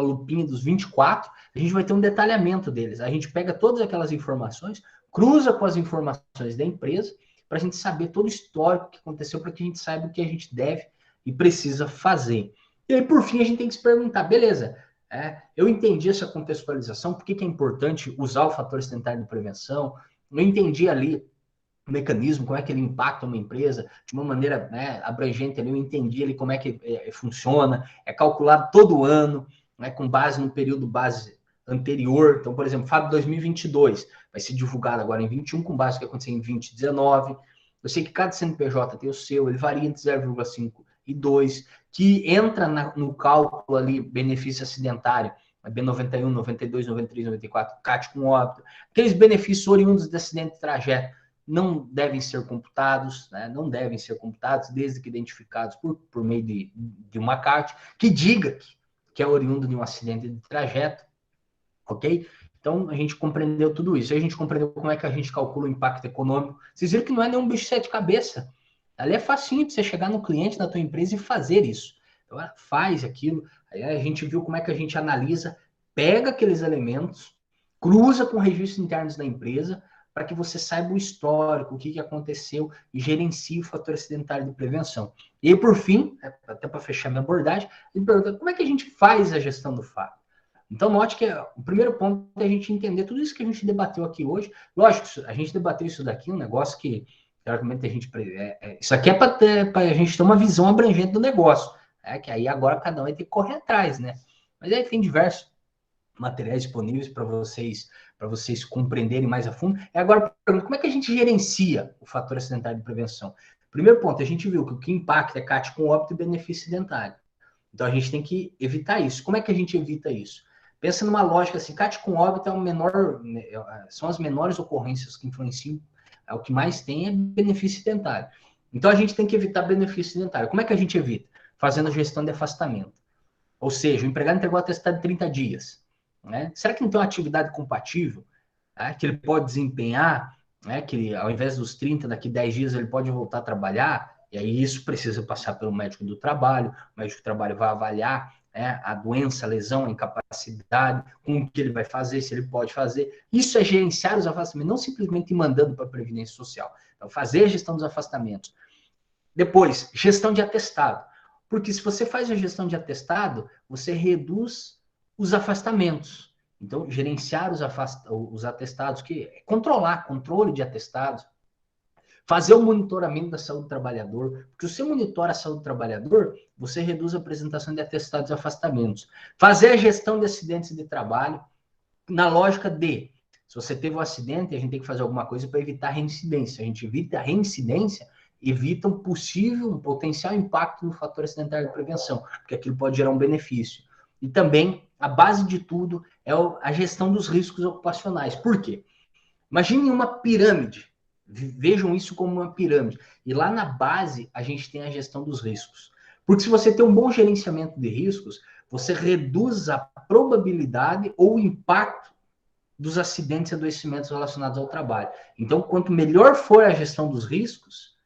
lupinha dos 24, a gente vai ter um detalhamento deles. A gente pega todas aquelas informações, cruza com as informações da empresa, para a gente saber todo o histórico que aconteceu, para que a gente saiba o que a gente deve e precisa fazer. E aí, por fim, a gente tem que se perguntar, beleza, eu entendi essa contextualização, por que é importante usar o fator acidentário de prevenção, eu entendi ali o mecanismo, como é que ele impacta uma empresa, de uma maneira abrangente, ali, eu entendi ali como é que funciona, é calculado todo ano, com base no período base anterior. Então, por exemplo, FAB 2022 vai ser divulgado agora em 21, com base no que aconteceu em 2019. Eu sei que cada CNPJ tem o seu, ele varia entre 0,5 e 2, que entra no cálculo ali benefício acidentário, B91, 92, 93, 94, CAT com óbito, aqueles benefícios oriundos de acidente de trajeto, não devem ser computados, não devem ser computados, desde que identificados por meio de uma CAT, que diga que é oriundo de um acidente de trajeto, ok? Então, a gente compreendeu tudo isso. Aí a gente compreendeu como é que a gente calcula o impacto econômico. Vocês viram que não é nenhum bicho de sete cabeças. Ali é facinho de você chegar no cliente da tua empresa e fazer isso. Então, ela faz aquilo. Aí a gente viu como é que a gente analisa, pega aqueles elementos, cruza com registros internos da empresa, para que você saiba o histórico, o que aconteceu e gerencie o fator acidentário de prevenção. E aí, por fim, até para fechar minha abordagem, ele pergunta como é que a gente faz a gestão do fato. Então, note que o primeiro ponto é a gente entender tudo isso que a gente debateu aqui hoje. Lógico, a gente debateu isso daqui, um negócio que, teoricamente, a gente... isso aqui é para a gente ter uma visão abrangente do negócio, que aí agora cada um vai ter que correr atrás, né? Mas aí tem diversos materiais disponíveis para vocês compreenderem mais a fundo. Agora, como é que a gente gerencia o fator acidentário de prevenção? Primeiro ponto, a gente viu que o que impacta é CAT com óbito e benefício acidentário. Então, a gente tem que evitar isso. Como é que a gente evita isso? Pensa numa lógica assim, CAT com óbito são as menores ocorrências que influenciam, o que mais tem é benefício acidentário. Então, a gente tem que evitar benefício acidentário. Como é que a gente evita? Fazendo gestão de afastamento. Ou seja, o empregado entregou o atestado em 30 dias. Será que não tem uma atividade compatível que ele pode desempenhar, que ele, ao invés dos 30, daqui 10 dias ele pode voltar a trabalhar? E aí isso precisa passar pelo médico do trabalho, o médico do trabalho vai avaliar a doença, a lesão, a incapacidade, com o que ele vai fazer, se ele pode fazer. Isso é gerenciar os afastamentos, não simplesmente mandando para a Previdência Social. Então, fazer a gestão dos afastamentos. Depois, gestão de atestado. Porque se você faz a gestão de atestado, você reduz os afastamentos. Então, gerenciar os atestados, que é controle de atestados, fazer o monitoramento da saúde do trabalhador, porque se você monitora a saúde do trabalhador, você reduz a apresentação de atestados e afastamentos. Fazer a gestão de acidentes de trabalho, na lógica de, se você teve um acidente, a gente tem que fazer alguma coisa para evitar a reincidência. A gente evita a reincidência, evita um potencial impacto no fator acidentário de prevenção, porque aquilo pode gerar um benefício. E também, a base de tudo é a gestão dos riscos ocupacionais. Por quê? Imaginem uma pirâmide. Vejam isso como uma pirâmide. E lá na base, a gente tem a gestão dos riscos. Porque se você tem um bom gerenciamento de riscos, você reduz a probabilidade ou o impacto dos acidentes e adoecimentos relacionados ao trabalho. Então, quanto melhor for a gestão dos riscos,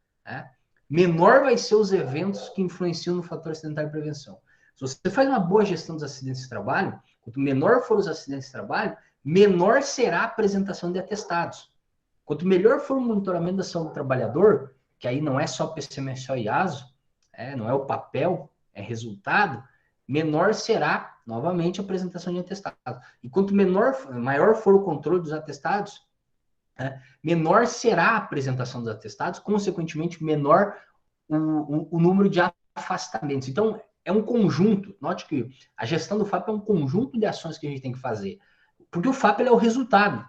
menor vai ser os eventos que influenciam no fator acidental de prevenção. Se você faz uma boa gestão dos acidentes de trabalho, quanto menor for os acidentes de trabalho, menor será a apresentação de atestados. Quanto melhor for o monitoramento da saúde do trabalhador, que aí não é só PCMSO e IASO, não é o papel, é resultado, menor será, novamente, a apresentação de atestados. E quanto maior for o controle dos atestados, menor será a apresentação dos atestados, consequentemente, menor o número de afastamentos. Então, é um conjunto. Note que a gestão do FAP é um conjunto de ações que a gente tem que fazer. Porque o FAP é o resultado.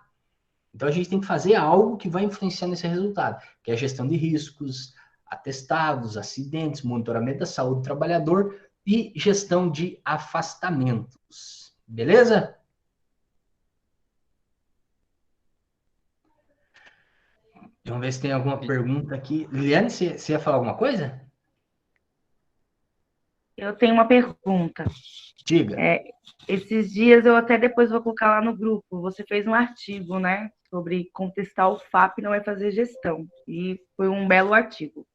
Então, a gente tem que fazer algo que vai influenciar nesse resultado, que é a gestão de riscos, atestados, acidentes, monitoramento da saúde do trabalhador e gestão de afastamentos. Beleza? Vamos ver se tem alguma pergunta aqui. Liliane, você ia falar alguma coisa?
Eu tenho uma pergunta.
Diga.
Esses dias, eu até depois vou colocar lá no grupo, você fez um artigo, né, sobre contestar o FAP não é fazer gestão, e foi um belo artigo.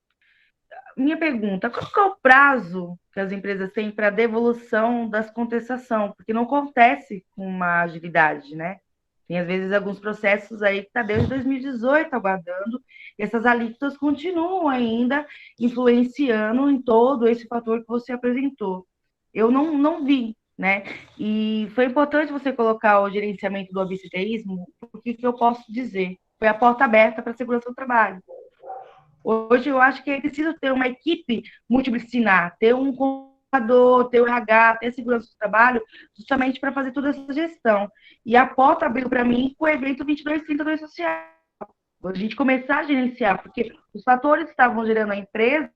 Minha pergunta, qual que é o prazo que as empresas têm para devolução das contestações? Porque não acontece com uma agilidade, né? Tem, às vezes, alguns processos aí que está desde 2018 aguardando, e essas alíquotas continuam ainda influenciando em todo esse fator que você apresentou. Eu não vi, né? E foi importante você colocar o gerenciamento do absenteísmo, porque que eu posso dizer? Foi a porta aberta para a segurança do trabalho. Hoje eu acho que é preciso ter uma equipe multidisciplinar, ter um contador, ter o RH, ter a segurança do trabalho, justamente para fazer toda essa gestão. E a porta abriu para mim com o evento 2230 do social. A gente começar a gerenciar, porque os fatores que estavam gerando a empresa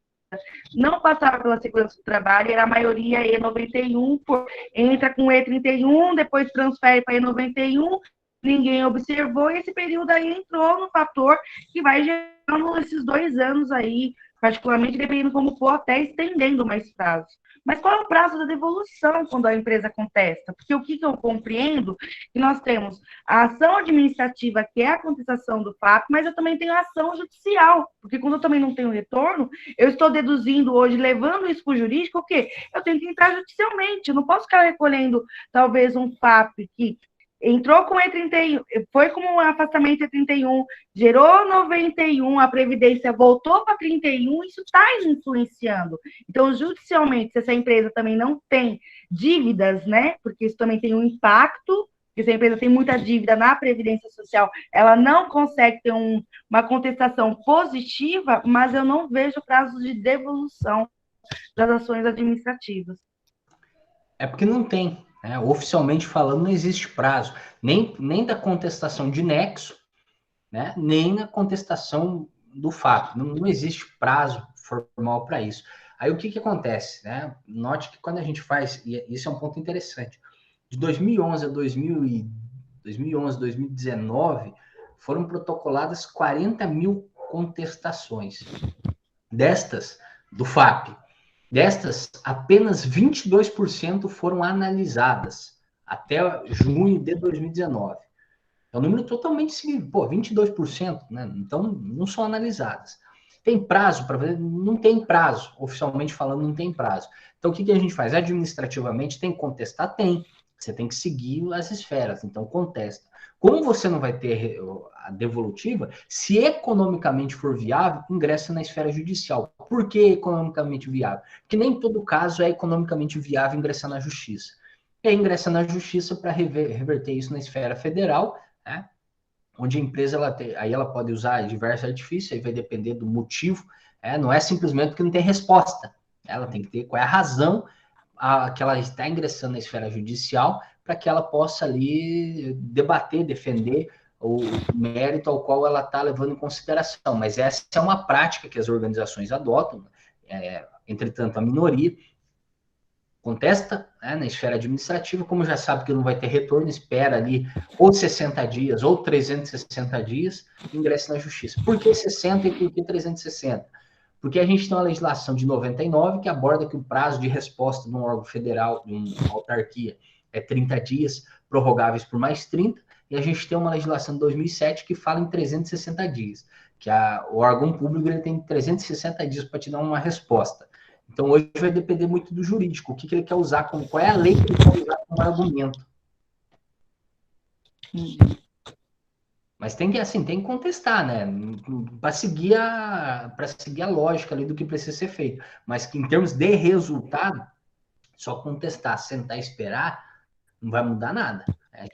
não passava pela segurança do trabalho, era a maioria E91, entra com E31, depois transfere para E91, ninguém observou, e esse período aí entrou no fator que vai gerando esses 2 anos aí, particularmente dependendo como for, até estendendo mais prazo. Mas qual é o prazo da devolução quando a empresa contesta? Porque o que eu compreendo que nós temos a ação administrativa, que é a contestação do FAP, mas eu também tenho a ação judicial, porque quando eu também não tenho retorno, eu estou deduzindo hoje, levando isso para o jurídico, o quê? Eu tenho que entrar judicialmente, eu não posso ficar recolhendo talvez um FAP que entrou com E31, foi como um afastamento E31, gerou 91, a Previdência voltou para 31, isso está influenciando. Então, judicialmente, se essa empresa também não tem dívidas, né? Porque isso também tem um impacto, porque se a empresa tem muita dívida na Previdência Social, ela não consegue ter uma contestação positiva, mas eu não vejo prazo de devolução das ações administrativas.
É porque não tem. Oficialmente falando, não existe prazo, nem da contestação de nexo, né, nem na contestação do fato. Não existe prazo formal para isso. Aí o que acontece? Né? Note que quando a gente faz, e isso é um ponto interessante, de 2011 a 2019, foram protocoladas 40 mil contestações. Destas, do FAP. Destas, apenas 22% foram analisadas até junho de 2019. É um número totalmente significativo. 22%, né? Então, não são analisadas. Tem prazo para fazer? Não tem prazo. Oficialmente falando, não tem prazo. Então, o que a gente faz? Administrativamente, tem que contestar? Tem. Você tem que seguir as esferas. Então, contesta. Como você não vai ter a devolutiva, se economicamente for viável, ingressa na esfera judicial. Por que economicamente viável? Porque nem todo caso é economicamente viável ingressar na justiça. E aí ingressa na justiça para reverter isso na esfera federal, né? Onde a empresa ela pode usar diversos artifícios, aí vai depender do motivo, não é simplesmente porque não tem resposta. Ela tem que ter qual é a razão que ela está ingressando na esfera judicial para que ela possa ali debater, defender o mérito ao qual ela está levando em consideração. Mas essa é uma prática que as organizações adotam, entretanto, a minoria contesta, né, na esfera administrativa, como já sabe que não vai ter retorno, espera ali ou 60 dias ou 360 dias, ingressa na justiça. Por que 60 e por que 360? Porque a gente tem uma legislação de 99 que aborda que o prazo de resposta de um órgão federal, de uma autarquia, é 30 dias, prorrogáveis por mais 30, e a gente tem uma legislação de 2007 que fala em 360 dias. o órgão público ele tem 360 dias para te dar uma resposta. Então, hoje vai depender muito do jurídico, o que ele quer usar, qual é a lei que ele quer usar como argumento. Mas tem que contestar, né? Para seguir a lógica ali do que precisa ser feito. Mas que em termos de resultado, só contestar, sentar e esperar, não vai mudar nada.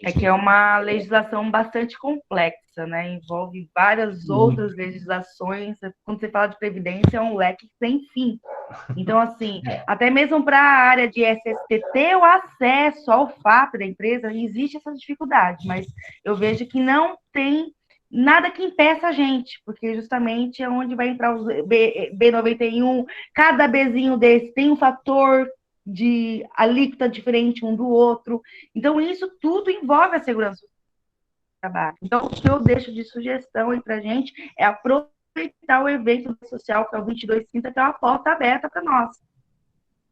É que é uma legislação bastante complexa, né? Envolve várias outras legislações. Quando você fala de previdência, é um leque sem fim. Então, assim, até mesmo para a área de SST ter o acesso ao FAP da empresa, existe essa dificuldade, mas eu vejo que não tem nada que impeça a gente, porque justamente é onde vai entrar os B91, cada Bzinho desse tem um fator de alíquota diferente um do outro. Então, isso tudo envolve a segurança do trabalho. Então, o que eu deixo de sugestão aí para a gente é aproveitar o evento social, que é o 2230, que é uma porta aberta para nós.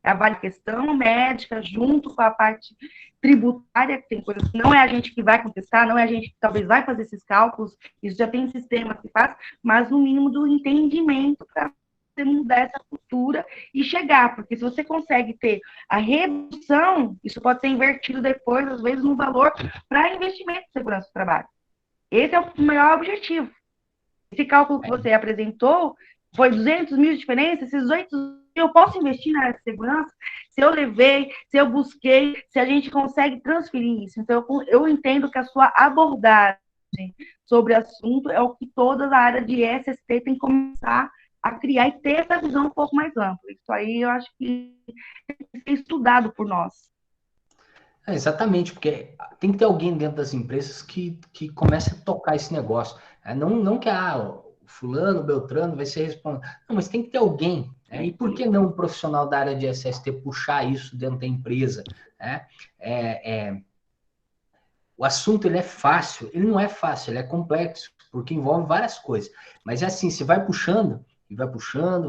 É a vale questão médica, junto com a parte tributária, que tem coisas que não é a gente que vai contestar, não é a gente que talvez vai fazer esses cálculos, isso já tem sistema que faz, mas no mínimo do entendimento para você mudar essa cultura e chegar, porque se você consegue ter a redução, isso pode ser invertido depois, às vezes, no valor para investimento em segurança do trabalho. Esse é o maior objetivo. Esse cálculo que você apresentou foi 200 mil de diferença, esses 8 mil eu posso investir na área de segurança, se eu levei, se eu busquei, se a gente consegue transferir isso. Então, eu entendo que a sua abordagem sobre o assunto é o que toda a área de SST tem que começar a criar e ter essa visão um pouco mais ampla. Isso aí eu acho que tem que ser estudado por nós.
Exatamente, porque tem que ter alguém dentro das empresas que comece a tocar esse negócio. Não que o fulano, o Beltrano vai ser responsável. Não, mas tem que ter alguém. E por que não um profissional da área de SST puxar isso dentro da empresa? O assunto ele é fácil, ele não é fácil, ele é complexo, porque envolve várias coisas. Mas é assim, você vai puxando,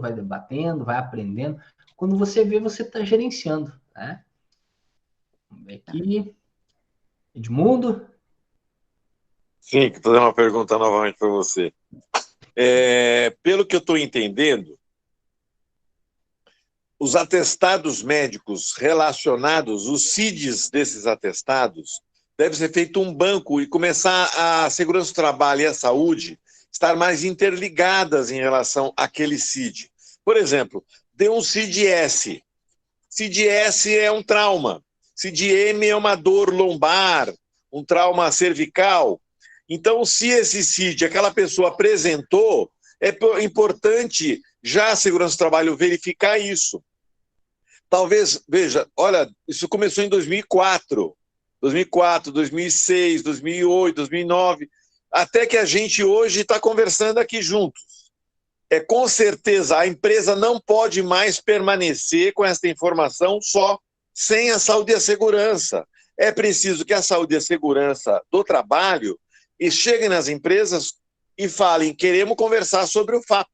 vai debatendo, vai aprendendo. Quando você vê, você está gerenciando, né? Vamos ver aqui. Edmundo?
Sim, vou fazer uma pergunta novamente para você. Pelo que eu estou entendendo, os atestados médicos relacionados, os CIDs desses atestados, deve ser feito um banco e começar a segurança do trabalho e a saúde estar mais interligadas em relação àquele CID. Por exemplo, dê um CID-S. CID-S é um trauma. CID-M é uma dor lombar, um trauma cervical. Então, se esse CID, aquela pessoa apresentou, é importante já a segurança do trabalho verificar isso. Talvez, veja, olha, isso começou em 2004, 2006, 2008, 2009, até que a gente hoje está conversando aqui juntos. Com certeza, a empresa não pode mais permanecer com essa informação só sem a saúde e a segurança. É preciso que a saúde e a segurança do trabalho cheguem nas empresas e falem, queremos conversar sobre o FAP.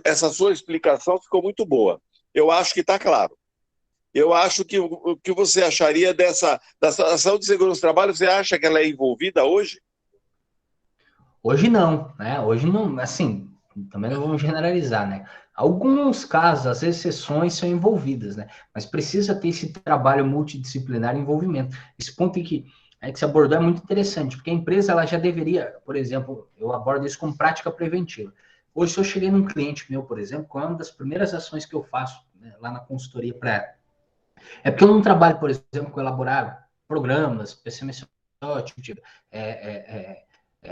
Essa sua explicação ficou muito boa. Eu acho que está claro. Eu acho que o que você acharia da saúde e segurança do trabalho, você acha que ela é envolvida hoje?
Hoje não, né? Hoje não, assim, também não vamos generalizar, né? Alguns casos, as exceções são envolvidas, né? Mas precisa ter esse trabalho multidisciplinar e envolvimento. Esse ponto que você abordou é muito interessante, porque a empresa ela já deveria, por exemplo, eu abordo isso como prática preventiva. Hoje, se eu cheguei num cliente meu, por exemplo, qual é uma das primeiras ações que eu faço, né, lá na consultoria para... É porque eu não trabalho, por exemplo, com elaborar programas, PCMSO, tipo,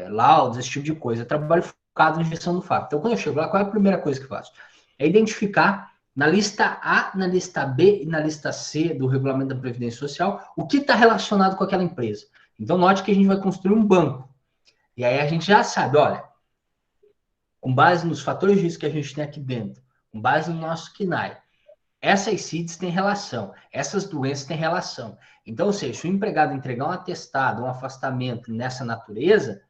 laudos, esse tipo de coisa. Eu trabalho focado em gestão do fato. Então, quando eu chego lá, qual é a primeira coisa que eu faço? É identificar na lista A, na lista B e na lista C do Regulamento da Previdência Social o que está relacionado com aquela empresa. Então, note que a gente vai construir um banco. E aí a gente já sabe, olha, com base nos fatores de risco que a gente tem aqui dentro, com base no nosso KNAI, essas CIDs têm relação, essas doenças têm relação. Então, ou seja, se o empregado entregar um atestado, um afastamento nessa natureza,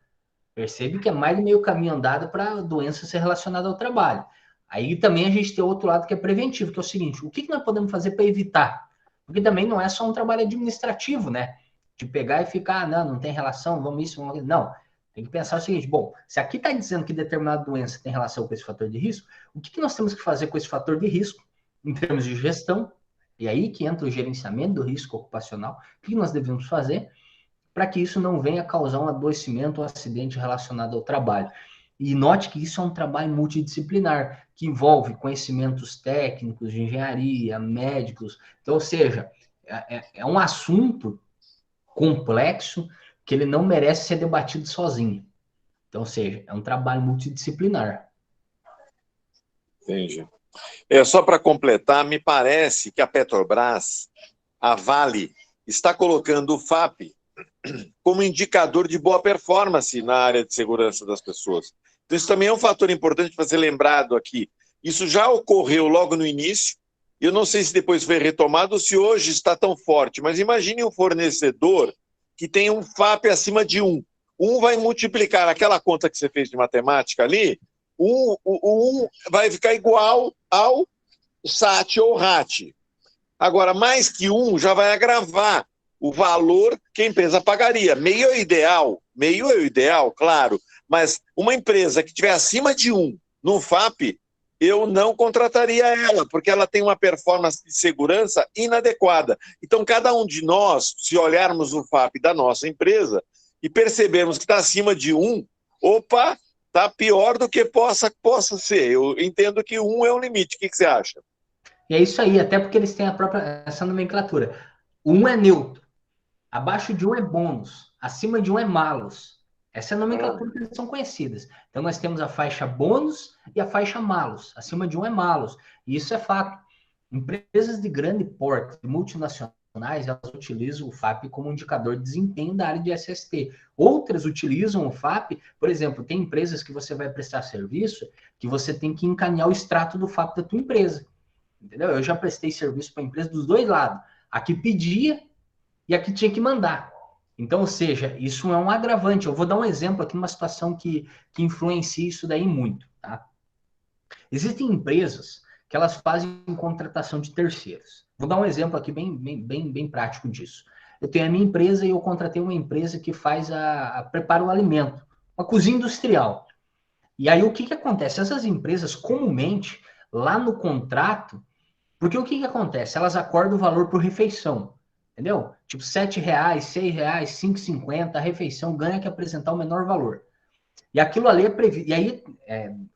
percebe que é mais de meio caminho andado para a doença ser relacionada ao trabalho. Aí também a gente tem outro lado que é preventivo, que é o seguinte, o que nós podemos fazer para evitar? Porque também não é só um trabalho administrativo, né? De pegar e ficar, não tem relação, vamos isso, vamos aquilo. Não. Tem que pensar o seguinte, bom, se aqui está dizendo que determinada doença tem relação com esse fator de risco, o que nós temos que fazer com esse fator de risco em termos de gestão? E aí que entra o gerenciamento do risco ocupacional. O que nós devemos fazer para que isso não venha causar um adoecimento ou acidente relacionado ao trabalho? E note que isso é um trabalho multidisciplinar, que envolve conhecimentos técnicos, de engenharia, médicos. Então, ou seja, é um assunto complexo que ele não merece ser debatido sozinho. Então, ou seja, é um trabalho multidisciplinar.
Entendi. Só para completar, me parece que a Petrobras, a Vale, está colocando o FAP como indicador de boa performance na área de segurança das pessoas. Então, isso também é um fator importante para ser lembrado aqui. Isso já ocorreu logo no início, e eu não sei se depois foi retomado ou se hoje está tão forte, mas imagine um fornecedor que tem um FAP acima de 1. 1 vai multiplicar aquela conta que você fez de matemática ali, o 1 vai ficar igual ao SAT ou RAT. Agora, mais que 1 já vai agravar o valor que a empresa pagaria. Meio é o ideal, claro, mas uma empresa que tiver acima de 1 no FAP, eu não contrataria ela, porque ela tem uma performance de segurança inadequada. Então, cada um de nós, se olharmos o FAP da nossa empresa e percebermos que está acima de 1, opa, está pior do que possa ser. Eu entendo que 1 é o limite. O que você acha?
E é isso aí, até porque eles têm essa nomenclatura. 1 é neutro, abaixo de 1 é bônus, acima de 1 é malus. Essa é a nomenclatura que eles são conhecidas. Então, nós temos a faixa bônus e a faixa malus. Acima de 1 é malus. E isso é fato. Empresas de grande porte, multinacionais, elas utilizam o FAP como indicador de desempenho da área de SST. Outras utilizam o FAP, por exemplo, tem empresas que você vai prestar serviço que você tem que encaminhar o extrato do FAP da tua empresa. Entendeu? Eu já prestei serviço para empresa dos dois lados. A que pedia e a que tinha que mandar. Então, ou seja, isso é um agravante. Eu vou dar um exemplo aqui numa situação que influencia isso daí muito. Tá? Existem empresas que elas fazem contratação de terceiros. Vou dar um exemplo aqui bem prático disso. Eu tenho a minha empresa e eu contratei uma empresa que prepara o alimento, uma cozinha industrial. E aí o que acontece? Essas empresas, comumente, lá no contrato, porque o que acontece? Elas acordam o valor por refeição. Entendeu? Tipo, R$7, R$6, R$5,50, a refeição ganha que apresentar o menor valor. E aquilo ali é previsto. E aí,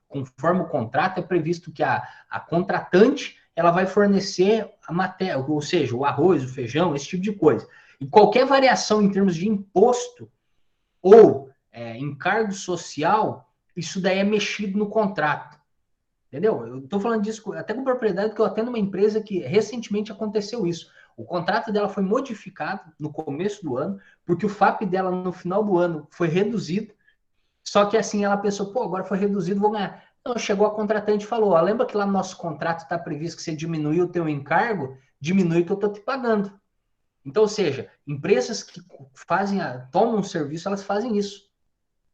conforme o contrato, é previsto que a contratante ela vai fornecer a matéria, ou seja, o arroz, o feijão, esse tipo de coisa. E qualquer variação em termos de imposto ou encargo social, isso daí é mexido no contrato. Entendeu? Eu estou falando disso até com propriedade, porque eu atendo uma empresa que recentemente aconteceu isso. O contrato dela foi modificado no começo do ano, porque o FAP dela no final do ano foi reduzido. Só que assim ela pensou, pô, agora foi reduzido, vou ganhar. Então chegou a contratante e falou, ó, lembra que lá no nosso contrato está previsto que você diminuir o teu encargo, diminui que eu estou te pagando. Então, ou seja, empresas que tomam um serviço, elas fazem isso.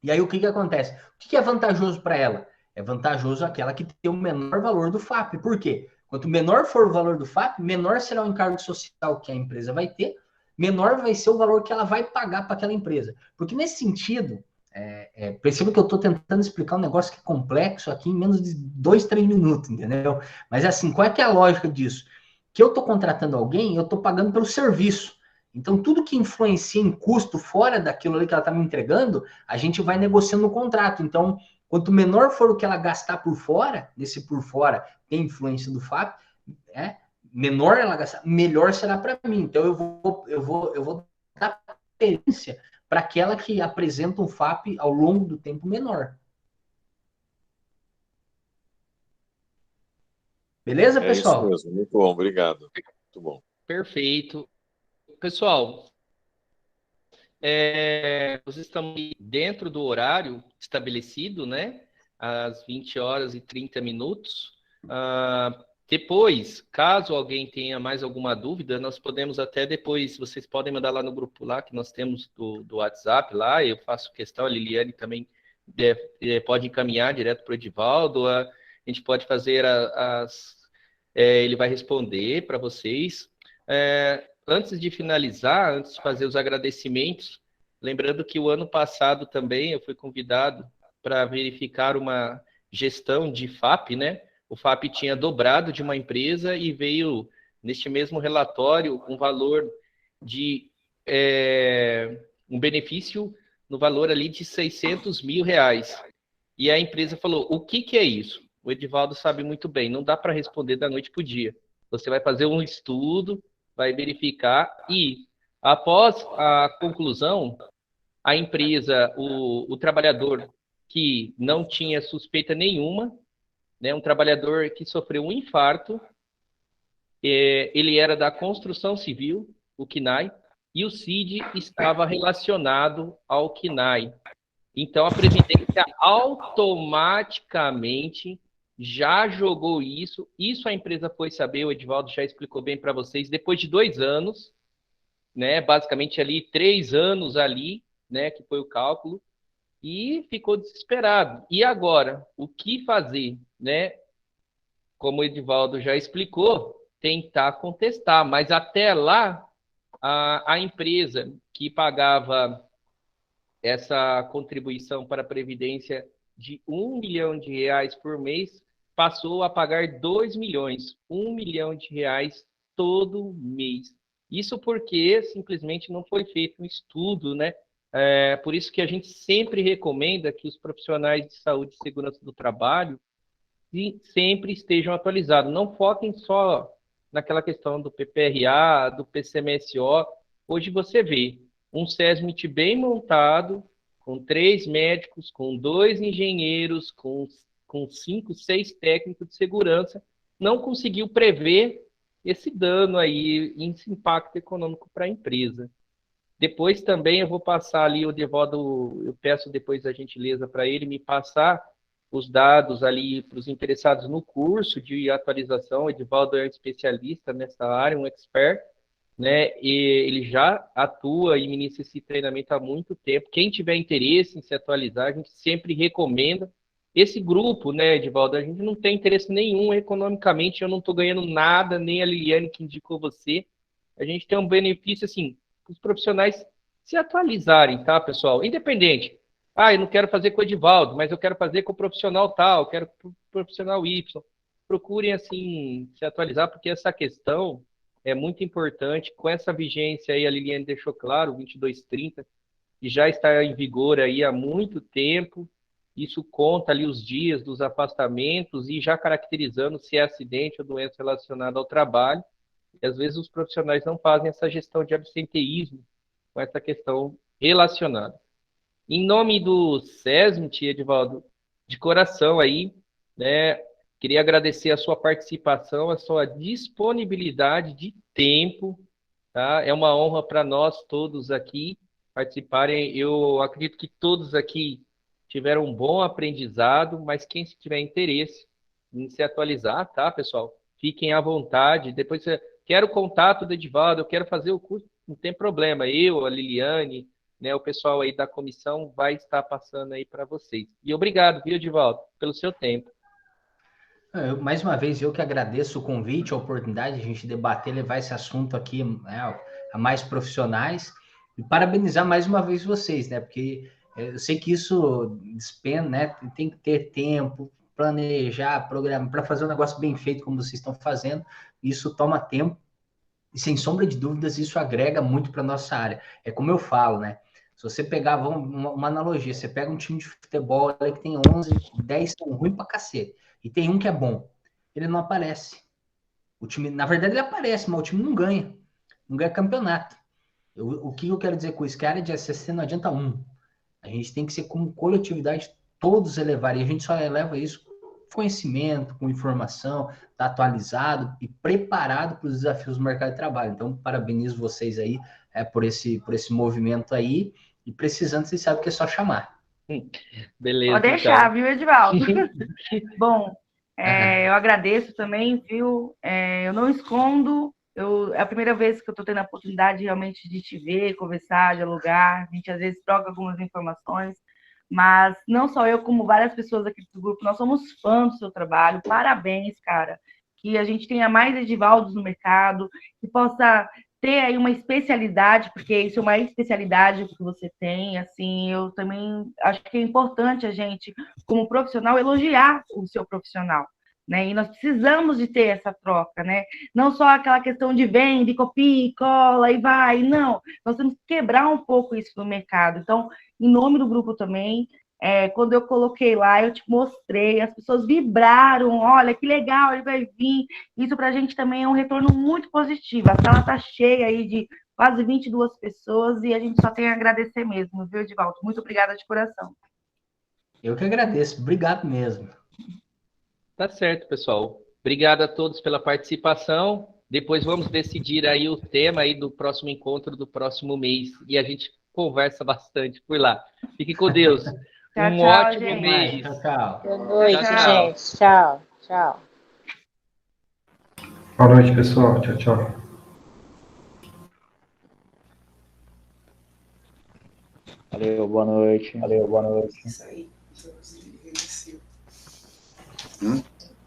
E aí o que acontece? O que é vantajoso para ela? É vantajoso aquela que tem o menor valor do FAP. Por quê? Quanto menor for o valor do FAP, menor será o encargo social que a empresa vai ter, menor vai ser o valor que ela vai pagar para aquela empresa. Porque nesse sentido, perceba que eu estou tentando explicar um negócio que é complexo aqui em menos de 2, 3 minutos, entendeu? Mas assim, qual é que é a lógica disso? Que eu estou contratando alguém, eu estou pagando pelo serviço. Então, tudo que influencia em custo fora daquilo ali que ela está me entregando, a gente vai negociando no contrato. Então, quanto menor for o que ela gastar por fora, nesse por fora tem influência do FAP, menor ela gastar, melhor será para mim. Então, eu vou dar preferência para aquela que apresenta um FAP ao longo do tempo menor. Beleza, pessoal?
Isso mesmo, muito bom, obrigado. Muito bom.
Perfeito. Pessoal, vocês estão dentro do horário estabelecido, né? Às 20 horas e 30 minutos. Depois, caso alguém tenha mais alguma dúvida, nós podemos até depois, vocês podem mandar lá no grupo lá, que nós temos do WhatsApp lá, eu faço questão, a Liliane também pode encaminhar direto para o Edivaldo, a gente pode fazer ele vai responder para vocês. Antes de finalizar, antes de fazer os agradecimentos, Lembrando que o ano passado também eu fui convidado para verificar uma gestão de FAP, né? O FAP tinha dobrado de uma empresa e veio, neste mesmo relatório, um valor de um benefício no valor ali de R$600 mil. E a empresa falou, o que é isso? O Edivaldo sabe muito bem, não dá para responder da noite para o dia. Você vai fazer um estudo, vai verificar e, após a conclusão, a empresa, o trabalhador que não tinha suspeita nenhuma, né, um trabalhador que sofreu um infarto, ele era da construção civil, o CNAE, e o CID estava relacionado ao CNAE. Então, a Previdência automaticamente já jogou isso. Isso a empresa foi saber, o Edivaldo já explicou bem para vocês, depois de 2 anos, né, basicamente ali 3 anos ali, né, que foi o cálculo, e ficou desesperado. E agora, o que fazer, né? Como o Edivaldo já explicou, tentar contestar, mas até lá, a empresa que pagava essa contribuição para a Previdência de R$1 milhão por mês, passou a pagar 2 milhões, R$1 milhão todo mês. Isso porque simplesmente não foi feito um estudo, né? Por isso que a gente sempre recomenda que os profissionais de saúde e segurança do trabalho sempre estejam atualizados. Não foquem só naquela questão do PPRA, do PCMSO. Hoje você vê um SESMIT bem montado, com 3 médicos, com 2 engenheiros, com 5, 6 técnicos de segurança, não conseguiu prever esse dano aí, esse impacto econômico para a empresa. Depois também eu vou passar ali, o Edivaldo, eu peço depois a gentileza para ele me passar os dados ali para os interessados no curso de atualização. O Edivaldo é um especialista nessa área, um expert, né? E ele já atua e ministra esse treinamento há muito tempo. Quem tiver interesse em se atualizar, a gente sempre recomenda. Esse grupo, né, Edivaldo, a gente não tem interesse nenhum economicamente, eu não estou ganhando nada, nem a Liliane que indicou você. A gente tem um benefício, assim, para os profissionais se atualizarem, tá, pessoal? Independente. Eu não quero fazer com o Edivaldo, mas eu quero fazer com o profissional tal, quero com o profissional Y. Procurem, assim, se atualizar, porque essa questão é muito importante. Com essa vigência aí, a Liliane deixou claro, 2230, que já está em vigor aí há muito tempo. Isso conta ali os dias dos afastamentos e já caracterizando se é acidente ou doença relacionada ao trabalho. E às vezes os profissionais não fazem essa gestão de absenteísmo com essa questão relacionada. Em nome do SESMIT, Edivaldo, de coração aí, né, queria agradecer a sua participação, a sua disponibilidade de tempo, tá? É uma honra para nós todos aqui participarem. Eu acredito que todos aqui tiveram um bom aprendizado, mas quem tiver interesse em se atualizar, tá, pessoal? Fiquem à vontade. Depois, quero o contato do Edivaldo, eu quero fazer o curso, não tem problema. Eu, a Liliane, né, o pessoal aí da comissão vai estar passando aí para vocês. E obrigado, viu, Edivaldo, pelo seu tempo.
Mais uma vez, eu que agradeço o convite, a oportunidade de a gente debater, levar esse assunto aqui, né, a mais profissionais, e parabenizar mais uma vez vocês, né, porque eu sei que isso despende, né, tem que ter tempo, planejar, programar, para fazer um negócio bem feito como vocês estão fazendo, isso toma tempo, e sem sombra de dúvidas, isso agrega muito para a nossa área. É como eu falo, né, se você pegar, uma analogia, você pega um time de futebol que tem 11, 10 são ruins pra cacete, e tem um que é bom, ele não aparece. O time, na verdade, ele aparece, mas o time não ganha campeonato. O que eu quero dizer com isso? Que a área de SCC não adianta um. A gente tem que ser como coletividade, todos elevar, e a gente só eleva isso com conhecimento, com informação, tá atualizado e preparado para os desafios do mercado de trabalho. Então, parabenizo vocês aí por esse movimento aí, e precisando, vocês sabem que é só chamar.
Beleza.
Pode deixar, então. Viu, Edivaldo? Bom, eu agradeço também, viu? Eu não escondo, é a primeira vez que eu estou tendo a oportunidade realmente de te ver, conversar, dialogar. A gente às vezes troca algumas informações, mas não só eu, como várias pessoas aqui do grupo, nós somos fãs do seu trabalho. Parabéns, cara. Que a gente tenha mais Edivaldos no mercado, que possa ter aí uma especialidade, porque isso é uma especialidade que você tem, assim, eu também acho que é importante a gente, como profissional, elogiar o seu profissional, né? E nós precisamos de ter essa troca, né? Não só aquela questão de vende, copia, cola e vai, não. Nós temos que quebrar um pouco isso no mercado. Então, em nome do grupo também, quando eu coloquei lá, eu te mostrei, as pessoas vibraram, olha que legal, ele vai vir. Isso para a gente também é um retorno muito positivo. A sala está cheia aí de quase 22 pessoas e a gente só tem a agradecer mesmo, viu, Edivaldo? Muito obrigada de coração.
Eu que agradeço, obrigado mesmo.
Tá certo, pessoal. Obrigado a todos pela participação. Depois vamos decidir aí o tema aí do próximo encontro do próximo mês e a gente conversa bastante por lá. Fique com Deus.
Tchau,
Um
tchau,
ótimo
gente.
mês.
Tchau, tchau.
Boa noite,
Tchau, tchau.
gente. Tchau, tchau.
Boa noite, pessoal. Tchau, tchau.
Valeu, boa noite. Valeu, boa noite.
Isso aí.